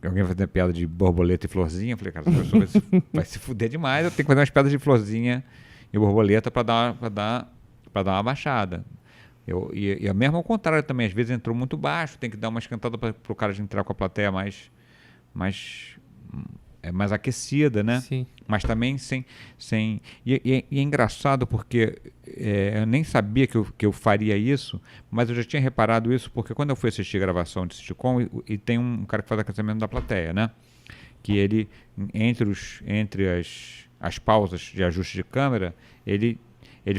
alguém vai fazer piada de borboleta e florzinha. Eu falei, cara, essa pessoa vai se fuder demais. Eu tenho que fazer umas piadas de florzinha e borboleta para dar uma baixada. E mesmo ao contrário também. Às vezes entrou muito baixo, tem que dar uma esquentada para o cara de entrar com a plateia mais aquecida, né? Sim. Mas também sem... E é engraçado porque eu nem sabia que eu faria isso, mas eu já tinha reparado isso porque quando eu fui assistir a gravação de sitcom, e tem um cara que faz aquecimento da plateia, né? Que ele, entre as pausas de ajuste de câmera, ele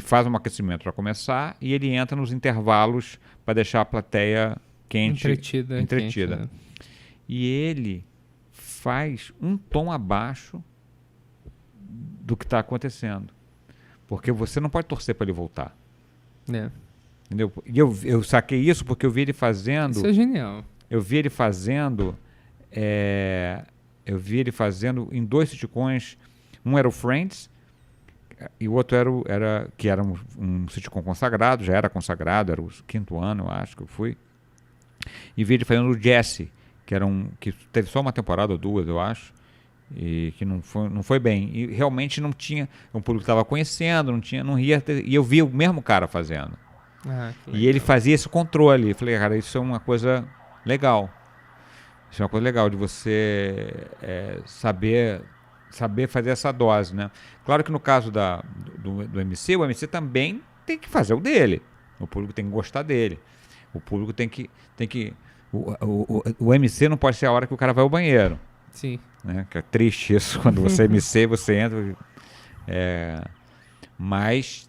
faz um aquecimento para começar e ele entra nos intervalos para deixar a plateia quente, entretida. Quente, E ele faz um tom abaixo do que está acontecendo. Porque você não pode torcer para ele voltar. Entendeu? E eu saquei isso porque eu vi ele fazendo... Isso é genial. Eu vi ele fazendo em 2 sitcoms. Um era o Friends e o outro era um sitcom consagrado, já era consagrado, era o 5º ano, eu acho que eu fui. E vi ele fazendo o Jesse, que teve só uma temporada ou 2, eu acho, e que não foi bem. E realmente não tinha, o público estava conhecendo, não ia ter, e eu vi o mesmo cara fazendo. E ele fazia esse controle. Eu falei, cara, isso é uma coisa legal. Isso é uma coisa legal de você saber fazer essa dose, né? Claro que no caso do MC, o MC também tem que fazer o dele. O público tem que gostar dele. O público tem que o MC não pode ser a hora que o cara vai ao banheiro. Sim. Né? Que é triste isso, quando você é MC, você entra. Mas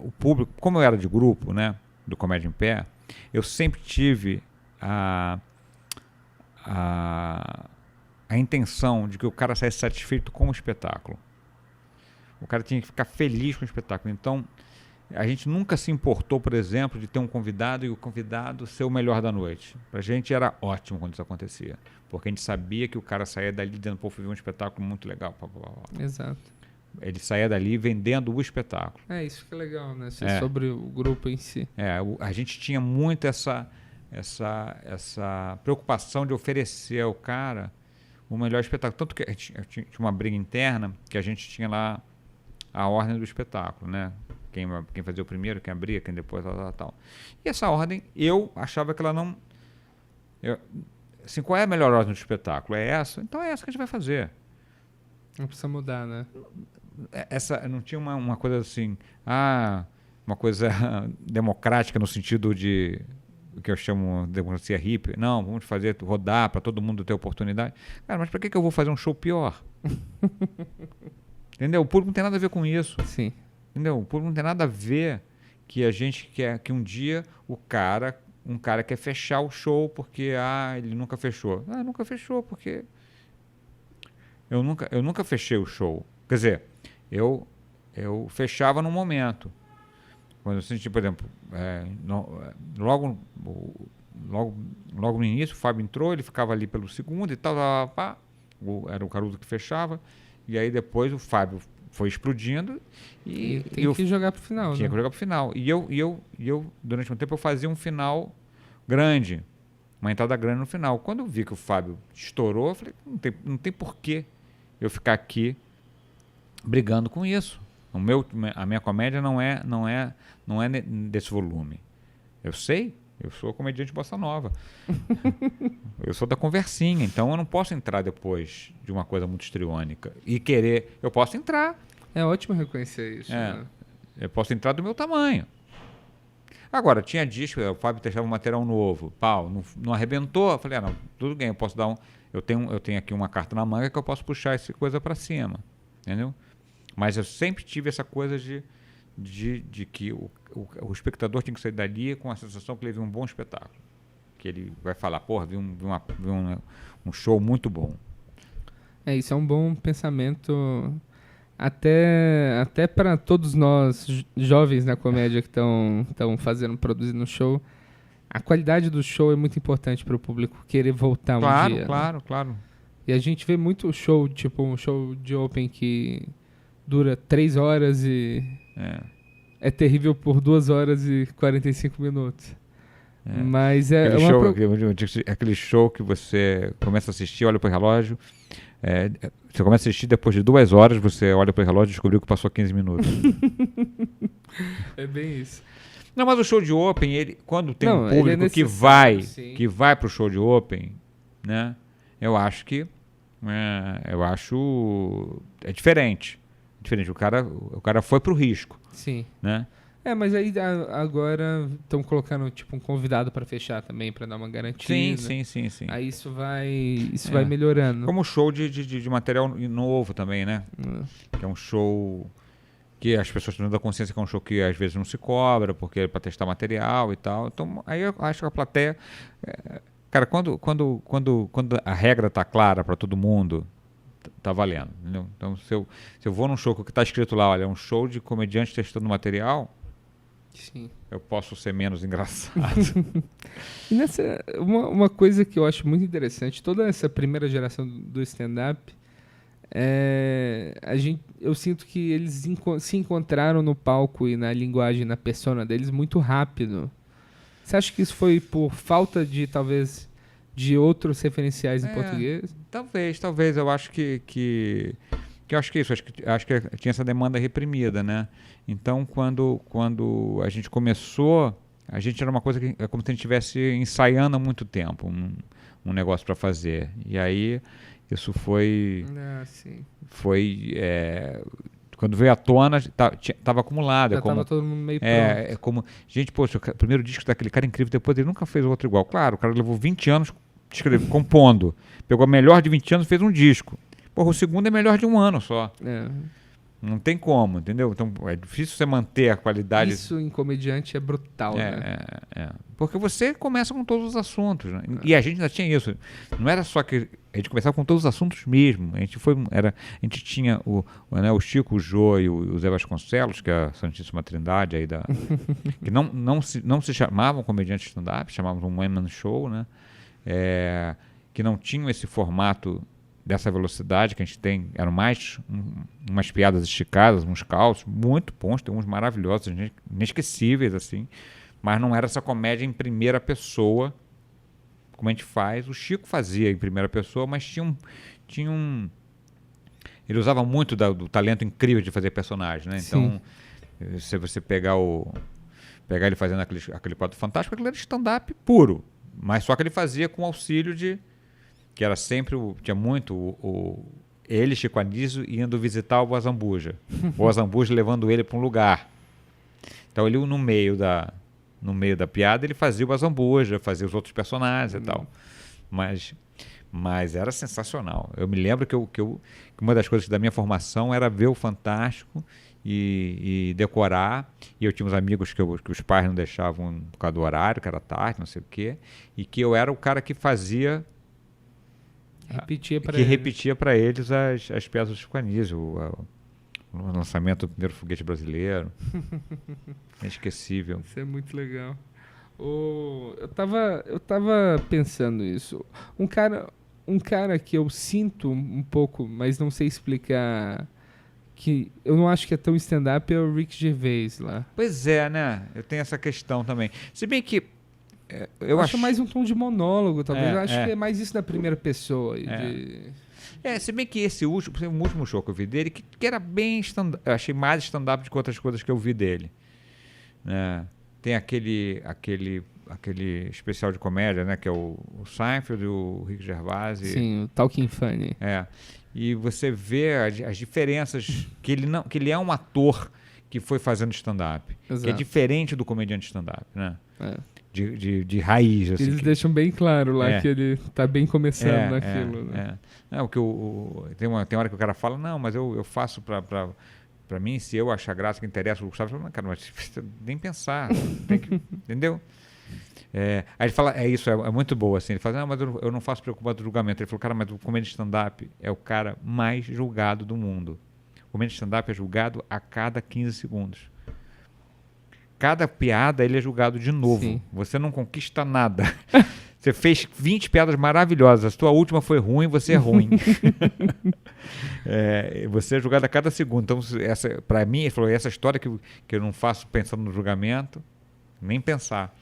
o público, como eu era de grupo, né, do Comédia em Pé, eu sempre tive a intenção de que o cara saísse satisfeito com o espetáculo. O cara tinha que ficar feliz com o espetáculo. Então, a gente nunca se importou, por exemplo, de ter um convidado e o convidado ser o melhor da noite. Pra gente era ótimo quando isso acontecia. Porque a gente sabia que o cara saía dali dizendo, pô, fui ver um espetáculo muito legal. Exato. Ele saía dali vendendo o espetáculo. Isso que é legal, né? Sobre o grupo em si. A gente tinha muito essa preocupação de oferecer ao cara o melhor espetáculo. Tanto que tinha uma briga interna que a gente tinha lá a ordem do espetáculo, né? Quem fazia o primeiro, quem abria, quem depois, tal. E essa ordem, eu achava que ela não... assim, qual é a melhor ordem do espetáculo? É essa? Então é essa que a gente vai fazer. Não precisa mudar, né? Não tinha uma coisa assim... uma coisa democrática no sentido de... o que eu chamo de democracia hippie. Não, vamos fazer rodar para todo mundo ter oportunidade. Cara, mas para que eu vou fazer um show pior? Entendeu? O público não tem nada a ver com isso. Sim. Entendeu? O público não tem nada a ver que a gente quer que um dia um cara quer fechar o show porque ele nunca fechou. Nunca fechou porque eu nunca fechei o show. Quer dizer, eu fechava no momento. Quando eu senti, por exemplo, logo no início, o Fábio entrou, ele ficava ali pelo segundo e tal, era o Caruso que fechava, e aí depois o Fábio foi explodindo e tem que jogar pro final. Tinha que jogar pro final. E eu, durante um tempo, eu fazia um final grande, uma entrada grande no final. Quando eu vi que o Fábio estourou, eu falei, não tem porquê eu ficar aqui brigando com isso. A minha comédia não é desse volume. Eu sei, eu sou comediante bossa nova. Eu sou da conversinha, então eu não posso entrar depois de uma coisa muito histriônica e querer. Eu posso entrar. É ótimo reconhecer isso. Né? Eu posso entrar do meu tamanho. Agora, tinha disco, o Fábio testava um material novo, não arrebentou. Eu falei, não, tudo bem, eu posso dar eu tenho aqui uma carta na manga que eu posso puxar essa coisa para cima, entendeu? Mas eu sempre tive essa coisa de que o espectador tem que sair dali com a sensação que ele viu um bom espetáculo. Que ele vai falar, porra, vi um show muito bom. Isso é um bom pensamento até para todos nós jovens na comédia que estão produzindo show. A qualidade do show é muito importante para o público querer voltar um dia. Claro. E a gente vê muito show, tipo um show de open que dura 3 horas e é terrível por 2 horas e 45 minutos. Mas aquele show que você começa a assistir, olha para o relógio, você começa a assistir, depois de 2 horas, você olha para o relógio e descobriu que passou 15 minutos. É bem isso. Não, mas o show de open, quando tem um público que vai para o show de open, né, eu acho que é diferente. O cara foi pro risco. Sim. Né? Mas aí agora estão colocando tipo um convidado pra fechar também, pra dar uma garantia. Sim. Aí isso vai melhorando. Como show de material novo também, né? Que é um show que as pessoas têm da consciência que é um show que às vezes não se cobra, porque é para testar material e tal. Então, aí eu acho que a plateia... Cara, quando a regra tá clara para todo mundo, tá valendo, entendeu? Então, se eu vou num show que tá escrito lá, olha, é um show de comediante testando material, sim, eu posso ser menos engraçado. E uma coisa que eu acho muito interessante, toda essa primeira geração do stand-up, eu sinto que eles se encontraram no palco e na linguagem, na persona deles muito rápido. Você acha que isso foi por falta talvez, de outros referenciais em português? Talvez. Eu acho que eu acho que é isso. Acho que tinha essa demanda reprimida, né? Então, quando a gente começou, a gente era uma coisa que é como se a gente estivesse ensaiando há muito tempo um negócio para fazer. E aí, isso foi... sim. Quando veio à tona, estava acumulado. Já estava todo mundo meio pronto. Como... Gente, poxa, o primeiro disco daquele cara incrível, depois ele nunca fez outro igual. Claro, o cara levou 20 anos compondo. Pegou a melhor de 20 anos e fez um disco. Porra, o segundo é melhor de um ano só. Não tem como, entendeu? Então é difícil você manter a qualidade. Isso em comediante é brutal, né? Porque você começa com todos os assuntos, né? E a gente ainda tinha isso. Não era só que a gente começava com todos os assuntos mesmo. A gente tinha o Chico, o Jô e o Zé Vasconcelos, que é a Santíssima Trindade aí que não se chamavam comediantes stand-up, chamavam um one-man show, né? Que não tinham esse formato dessa velocidade que a gente tem, eram mais umas piadas esticadas, uns causos muito bons, tem uns maravilhosos, inesquecíveis, assim, mas não era essa comédia em primeira pessoa, como a gente faz. O Chico fazia em primeira pessoa, mas tinha um... Ele usava muito do talento incrível de fazer personagem, né? Então, se você pegar ele fazendo aquele quadro fantástico, aquilo era stand-up puro, mas só que ele fazia com auxílio que era sempre, tinha muito ele, Chico Anísio, indo visitar o Azambuja. O Azambuja levando ele para um lugar. Então ele, no meio da piada, ele fazia o Azambuja, fazia os outros personagens e tal. Mas era sensacional. Eu me lembro que uma das coisas da minha formação era ver o Fantástico e decorar. E eu tinha uns amigos que os pais não deixavam por causa do horário, que era tarde, não sei o quê. E que eu era o cara que fazia... repetia para eles as piadas do Chico Anísio, o lançamento do primeiro foguete brasileiro. Inesquecível. Isso é muito legal. Eu tava pensando isso. Um cara que eu sinto um pouco, mas não sei explicar, que eu não acho que é tão stand-up, é o Rick Gervais lá. Pois é, né? Eu tenho essa questão também. Se bem que eu acho mais um tom de monólogo, talvez. Eu acho que é mais isso da primeira pessoa. Se bem que o último show que eu vi dele, que era bem stand-up, eu achei mais stand-up do que outras coisas que eu vi dele. Né? Tem aquele especial de comédia, né? Que é o Seinfeld e o Rick Gervais. Sim, o Talking Funny. E você vê as diferenças, que ele é um ator que foi fazendo stand-up. Que é diferente do comediante stand-up, né? De raiz. Assim, eles deixam bem claro lá que ele tá bem começando naquilo. Né? Tem hora que o cara fala, não, mas eu faço pra mim, se eu achar graça que interessa o Gustavo, eu falo, não, cara, mas nem pensar, tem que, entendeu? Aí ele fala, isso é muito boa, assim, ele fala, não, mas eu não faço preocupado do julgamento. Ele falou, cara, mas o comediante stand-up é o cara mais julgado do mundo. O comediante stand-up é julgado a cada 15 segundos. Cada piada ele é julgado de novo. Sim. Você não conquista nada. Você fez 20 piadas maravilhosas. A tua última foi ruim, você é ruim. Você é julgado a cada segundo. Então, para mim, ele falou, essa história que eu não faço pensando no julgamento, nem pensar.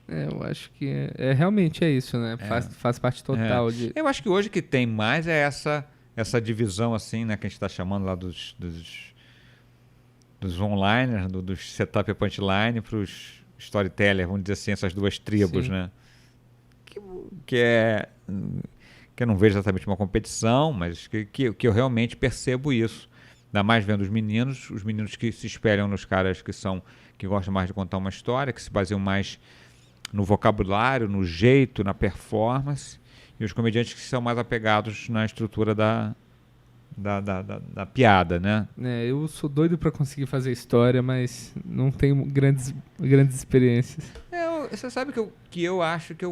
Eu acho que realmente é isso, né? Faz parte total de... Eu acho que hoje que tem mais é essa divisão, assim, né? Que a gente está chamando lá dos onliners, dos setup e punchline para os storytellers, vamos dizer assim, essas duas tribos, sim, né? Que eu não vejo exatamente uma competição, mas que eu realmente percebo isso Ainda mais vendo os meninos que se espelham nos caras que gostam mais de contar uma história, que se baseiam mais no vocabulário, no jeito, na performance, e os comediantes que são mais apegados na estrutura da piada, né? Eu sou doido pra conseguir fazer história, mas não tenho grandes experiências. Você sabe que eu acho que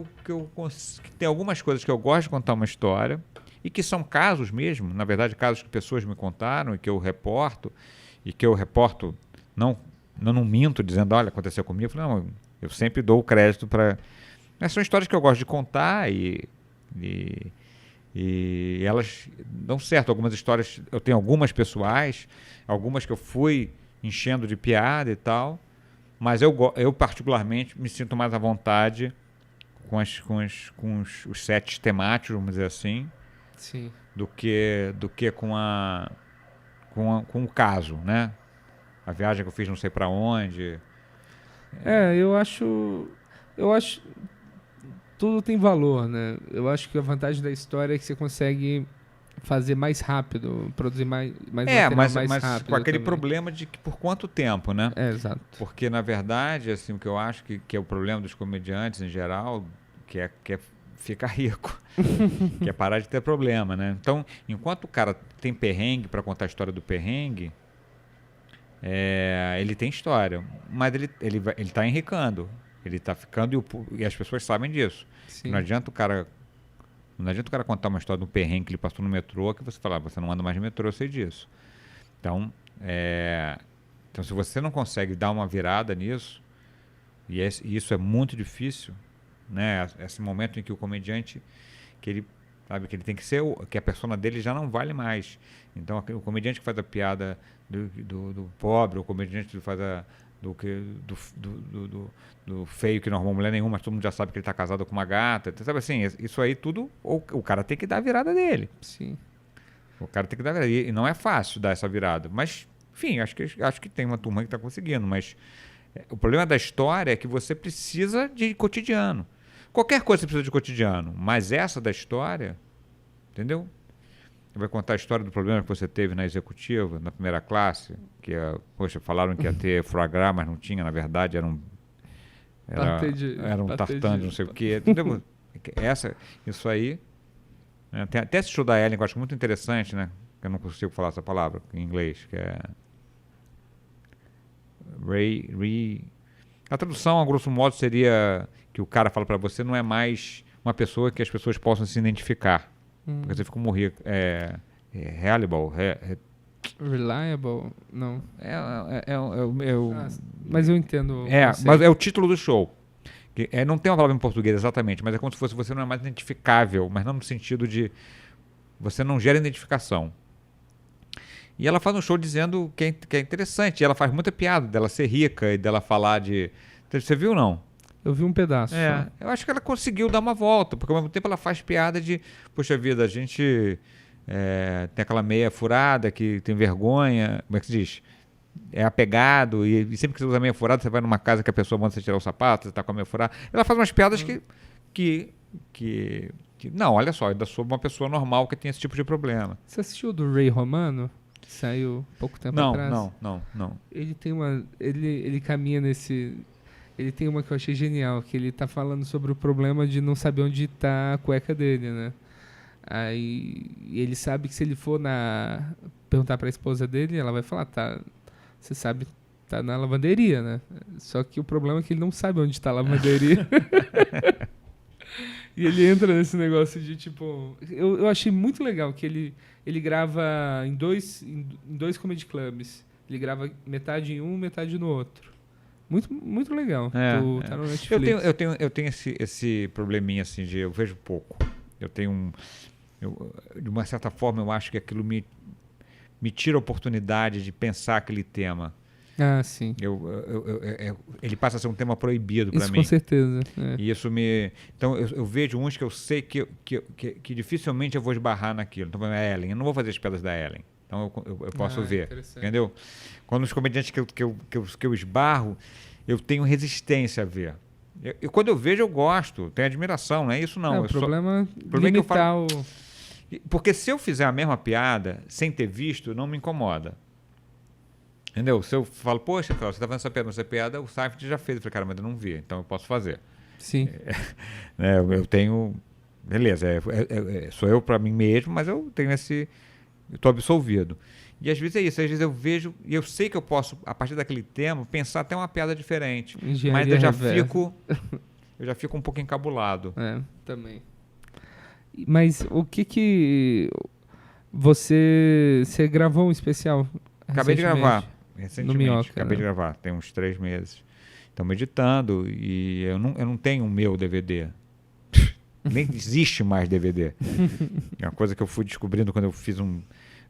tem algumas coisas que eu gosto de contar uma história e que são casos mesmo, na verdade, casos que pessoas me contaram e que eu reporto, não minto dizendo, olha, aconteceu comigo. Eu falei, não, eu sempre dou o crédito para... São histórias que eu gosto de contar e elas dão certo. Algumas histórias, eu tenho algumas pessoais, algumas que eu fui enchendo de piada e tal, mas eu particularmente me sinto mais à vontade com os sets temáticos, vamos dizer assim, sim, do que com o caso, né? A viagem que eu fiz não sei para onde. Eu acho tudo tem valor, né? Eu acho que a vantagem da história é que você consegue fazer mais rápido, produzir mais material mais rápido. Com aquele também. problema de que por quanto tempo, né? Exato. Porque, na verdade, assim, o que eu acho que é o problema dos comediantes em geral, que é ficar rico, que é parar de ter problema, né? Então, enquanto o cara tem perrengue para contar a história do perrengue, ele tem história, mas ele está enricando. Ele está ficando e as pessoas sabem disso. Não adianta o cara contar uma história do perrengue que ele passou no metrô que você fala, você não anda mais no metrô, eu sei disso. Então, se você não consegue dar uma virada nisso, e isso é muito difícil, né? Esse momento em que o comediante, que ele tem que ser, que a persona dele já não vale mais. Então, o comediante que faz a piada do pobre, o comediante que faz do feio que não arrumou mulher nenhuma, mas todo mundo já sabe que ele está casado com uma gata. Sabe assim, isso aí tudo, o cara tem que dar a virada dele. Sim. O cara tem que dar a virada. E não é fácil dar essa virada. Mas, enfim, acho que tem uma turma que está conseguindo. Mas o problema da história é que você precisa de cotidiano. Qualquer coisa você precisa de cotidiano. Mas essa da história, entendeu? Vai contar a história do problema que você teve na executiva, na primeira classe, falaram que ia ter foie gras, mas não tinha, na verdade, era um tartan de não sei o quê. Entendeu? Isso aí, né? Tem até esse show da Ellen que eu acho muito interessante, né? Que eu não consigo falar essa palavra em inglês, que é a tradução, a grosso modo, seria que o cara fala para você não é mais uma pessoa que as pessoas possam se identificar. Porque você fica reliable? Não. Mas eu entendo. Mas é o título do show. Não tem uma palavra em português exatamente, mas é como se fosse você não é mais identificável, mas não no sentido de você não gera identificação. E ela faz um show dizendo que é interessante. E ela faz muita piada dela ser rica e dela falar de... Você viu ou não? Eu vi um pedaço. Eu acho que ela conseguiu dar uma volta, porque ao mesmo tempo ela faz piada de, poxa vida, a gente tem aquela meia furada que tem vergonha, como é que se diz? É apegado, e sempre que você usa meia furada, você vai numa casa que a pessoa manda você tirar o sapato, você tá com a meia furada. Ela faz umas piadas que não, olha só, ainda sou uma pessoa normal que tem esse tipo de problema. Você assistiu do Ray Romano? Que saiu pouco tempo atrás? Não. Ele tem ele caminha nesse... Ele tem uma que eu achei genial, que ele tá falando sobre o problema de não saber onde tá a cueca dele, né? Aí ele sabe que se ele for perguntar pra esposa dele, ela vai falar, você sabe, tá na lavanderia, né? Só que o problema é que ele não sabe onde tá a lavanderia. E ele entra nesse negócio de, tipo... Eu achei muito legal que ele grava em dois comedy clubs. Ele grava metade em um, metade no outro. Muito, muito legal. Tá no Netflix. Eu tenho esse probleminha assim eu vejo pouco. De uma certa forma, eu acho que aquilo me tira a oportunidade de pensar aquele tema. Sim. Ele passa a ser um tema proibido para mim. Isso com certeza. E isso então eu vejo uns que eu sei que dificilmente eu vou esbarrar naquilo. Então, a Ellen, eu não vou fazer as piadas da Ellen. Então eu posso ver, entendeu? Quando os comediantes que eu esbarro, eu tenho resistência a ver. Quando eu vejo, eu gosto, tenho admiração, não é isso não. O problema é que eu falo, porque se eu fizer a mesma piada sem ter visto, não me incomoda. Entendeu? Se eu falo, poxa, Cláudio, você tá fazendo essa piada, o Seinfeld já fez. Eu falei, cara, mas eu não vi, então eu posso fazer. Sim. Eu tenho... Beleza, sou eu pra mim mesmo, mas eu tenho esse... Eu tô absolvido. E às vezes é isso, às vezes eu vejo, e eu sei que eu posso, a partir daquele tema, pensar até uma piada diferente. Mas eu já fico um pouco encabulado. Também. Mas o que você gravou um especial? Acabei de gravar, recentemente. No Minhoca, Acabei de gravar, tem uns 3 meses. Estamos editando e eu não tenho o meu DVD. Nem existe mais DVD. É uma coisa que eu fui descobrindo quando eu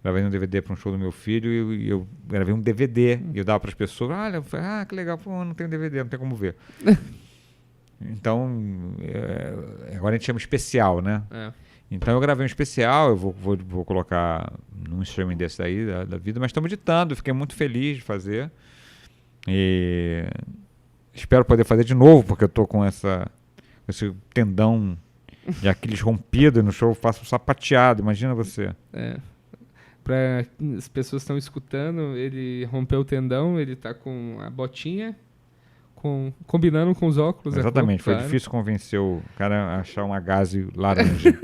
gravei um DVD para um show do meu filho e eu gravei um DVD e eu dava para as pessoas, olha, que legal, pô, não tem DVD, não tem como ver. Então, agora a gente chama especial, né? Então eu gravei um especial, eu vou colocar num streaming desse aí da vida, mas estamos editando, fiquei muito feliz de fazer. E espero poder fazer de novo, porque eu tô com esse tendão de Aquiles rompido e no show eu faço sapateado, imagina você. Para as pessoas que estão escutando, ele rompeu o tendão, ele tá com a botinha, combinando com os óculos. Exatamente, foi difícil convencer o cara a achar uma gaze laranja.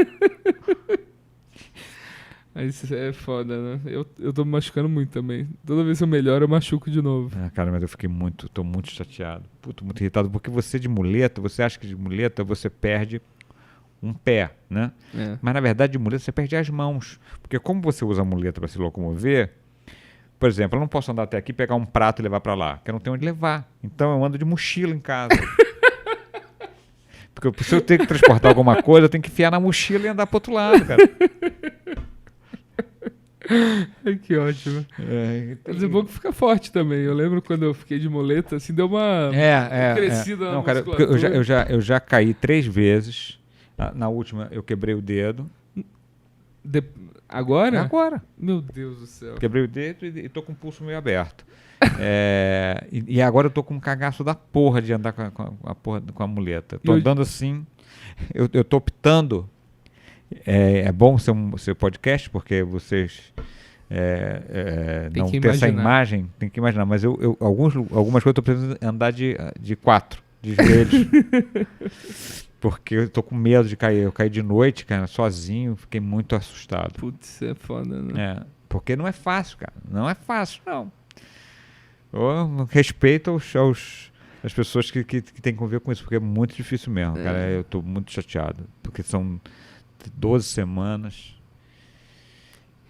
Isso é foda, né? Eu tô me machucando muito também. Toda vez que eu melhoro, eu machuco de novo. Cara, mas eu tô muito chateado. Muito irritado, porque você acha que de muleta você perde um pé, né? Mas na verdade de muleta você perde as mãos. Porque como você usa a muleta para se locomover, por exemplo, eu não posso andar até aqui, pegar um prato e levar para lá, porque eu não tenho onde levar. Então eu ando de mochila em casa. Porque se eu tenho que transportar alguma coisa, eu tenho que enfiar na mochila e andar pro outro lado, cara. Que ótimo. Mas é bom que fica forte também. Eu lembro quando eu fiquei de muleta, assim, deu uma crescida na musculatura. Cara, eu já caí 3 vezes. Na última, eu quebrei o dedo. Agora? Agora. Meu Deus do céu. Quebrei o dedo e tô com o pulso meio aberto. E agora eu tô com um cagaço da porra de andar com a muleta. Tô andando assim. Eu tô optando. É bom ser podcast, porque vocês não ter essa imagem. Tem que imaginar. Mas algumas coisas eu tô precisando andar de 4, de joelhos. Porque eu tô com medo de cair. Eu caí de noite, cara, sozinho. Fiquei muito assustado. Putz, é foda, né? Porque não é fácil, cara. Não é fácil, não. Eu respeito as pessoas que têm que conviver com isso, porque é muito difícil mesmo, cara. Eu tô muito chateado. Porque são 12 semanas.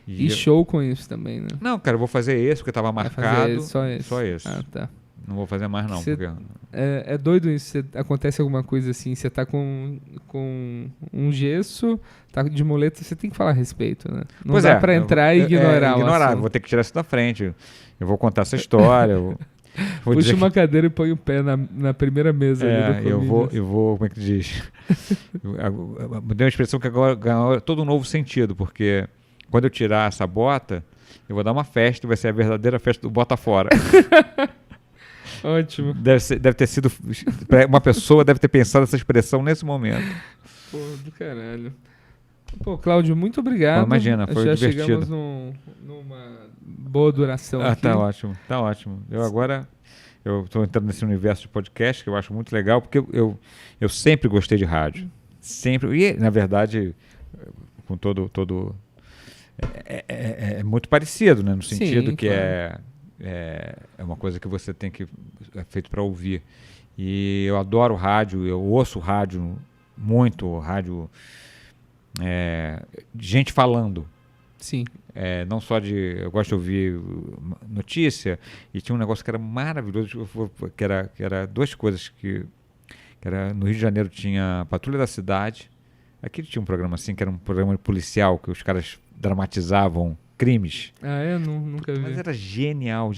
E show com isso também, né? Não, cara, eu vou fazer esse, porque tava marcado. Só esse. Ah, tá. Não vou fazer mais, não. Porque... É doido isso. Acontece alguma coisa assim, você tá com um gesso, tá de muleta, você tem que falar a respeito, né? Não dá pra entrar e ignorar. Vou ter que tirar isso da frente. Eu vou contar essa histra. Puxa uma cadeira e põe o pé na primeira mesa. Eu vou, como é que diz? Eu dei uma expressão que agora ganhou todo um novo sentido, porque quando eu tirar essa bota, eu vou dar uma festa e vai ser a verdadeira festa do Bota Fora. Ótimo. Deve ter sido... Uma pessoa deve ter pensado essa expressão nesse momento. Pô, do caralho. Pô, Cláudio, muito obrigado. Pô, imagina, foi já divertido. Chegamos numa boa duração aqui. Tá ótimo. Eu estou entrando nesse universo de podcast que eu acho muito legal, porque eu sempre gostei de rádio. Sempre. E, na verdade, com todo é muito parecido, né? No sentido que claro. É uma coisa que você tem que... É feito para ouvir. E eu adoro rádio, eu ouço rádio muito, rádio... gente falando. Sim. Não só eu gosto de ouvir notícia, e tinha um negócio que era maravilhoso, que era 2 coisas que era, no Rio de Janeiro tinha a Patrulha da Cidade, aqui tinha um programa assim, que era um programa policial, que os caras dramatizavam crimes. Nunca vi. Mas era genial,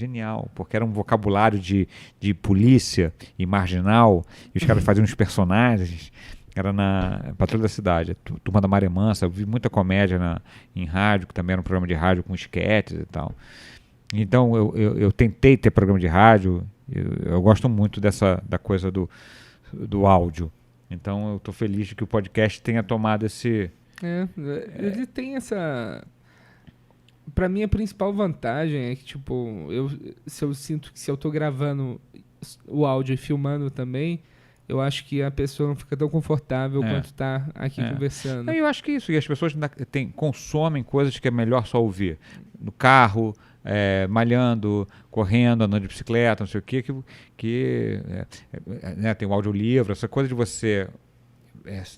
porque era um vocabulário de polícia e marginal, e os caras faziam uns personagens. Era na Patrulha da Cidade, Turma da Maré Mansa. Eu vi muita comédia em rádio, que também era um programa de rádio com esquetes e tal. Então eu tentei ter programa de rádio. Eu gosto muito da coisa do áudio. Então eu estou feliz de que o podcast tenha tomado esse... Ele tem essa... Pra mim, a principal vantagem é que, tipo, se eu sinto que se eu tô gravando o áudio e filmando também, eu acho que a pessoa não fica tão confortável quanto tá aqui conversando. Eu acho que isso, e as pessoas consomem coisas que é melhor só ouvir. No carro, malhando, correndo, andando de bicicleta, não sei o quê, né, tem o audiolivro, essa coisa de você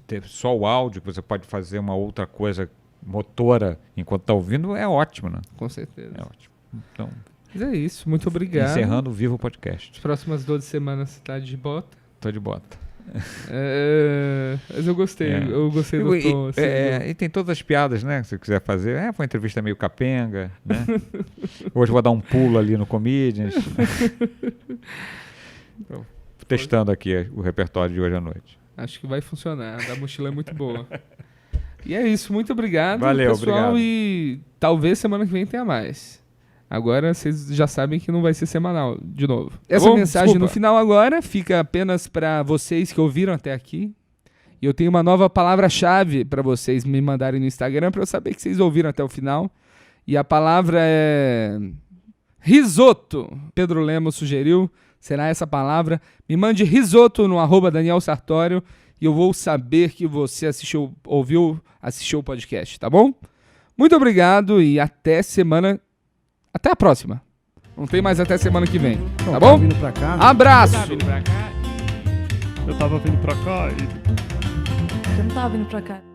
ter só o áudio, que você pode fazer uma outra coisa motora enquanto está ouvindo, é ótimo, né? Com certeza. É ótimo. Então, mas é isso, muito obrigado. Encerrando o Vivo Podcast. As próximas 12 semanas você tá de bota. Tô de bota. Mas eu gostei, eu gostei do tom. Assim, e tem todas as piadas, né? Se você quiser fazer. Foi uma entrevista meio capenga, né? Hoje vou dar um pulo ali no Comedians. Testando aqui o repertório de hoje à noite. Acho que vai funcionar. A da mochila é muito boa. E é isso, muito obrigado, valeu, pessoal. Obrigado. E talvez semana que vem tenha mais. Agora vocês já sabem que não vai ser semanal de novo. Essa mensagem no final agora fica apenas para vocês que ouviram até aqui. E eu tenho uma nova palavra-chave para vocês me mandarem no Instagram para eu saber que vocês ouviram até o final. E a palavra é risoto. Pedro Lemos sugeriu, será essa palavra. Me mande risoto no @Daniel Sartório e eu vou saber que você assistiu o podcast, tá bom? Muito obrigado e até a próxima. Não tem mais até semana que vem, tá bom? Vindo pra cá, Abraço! Eu tava vindo pra cá e Eu não tava vindo pra cá.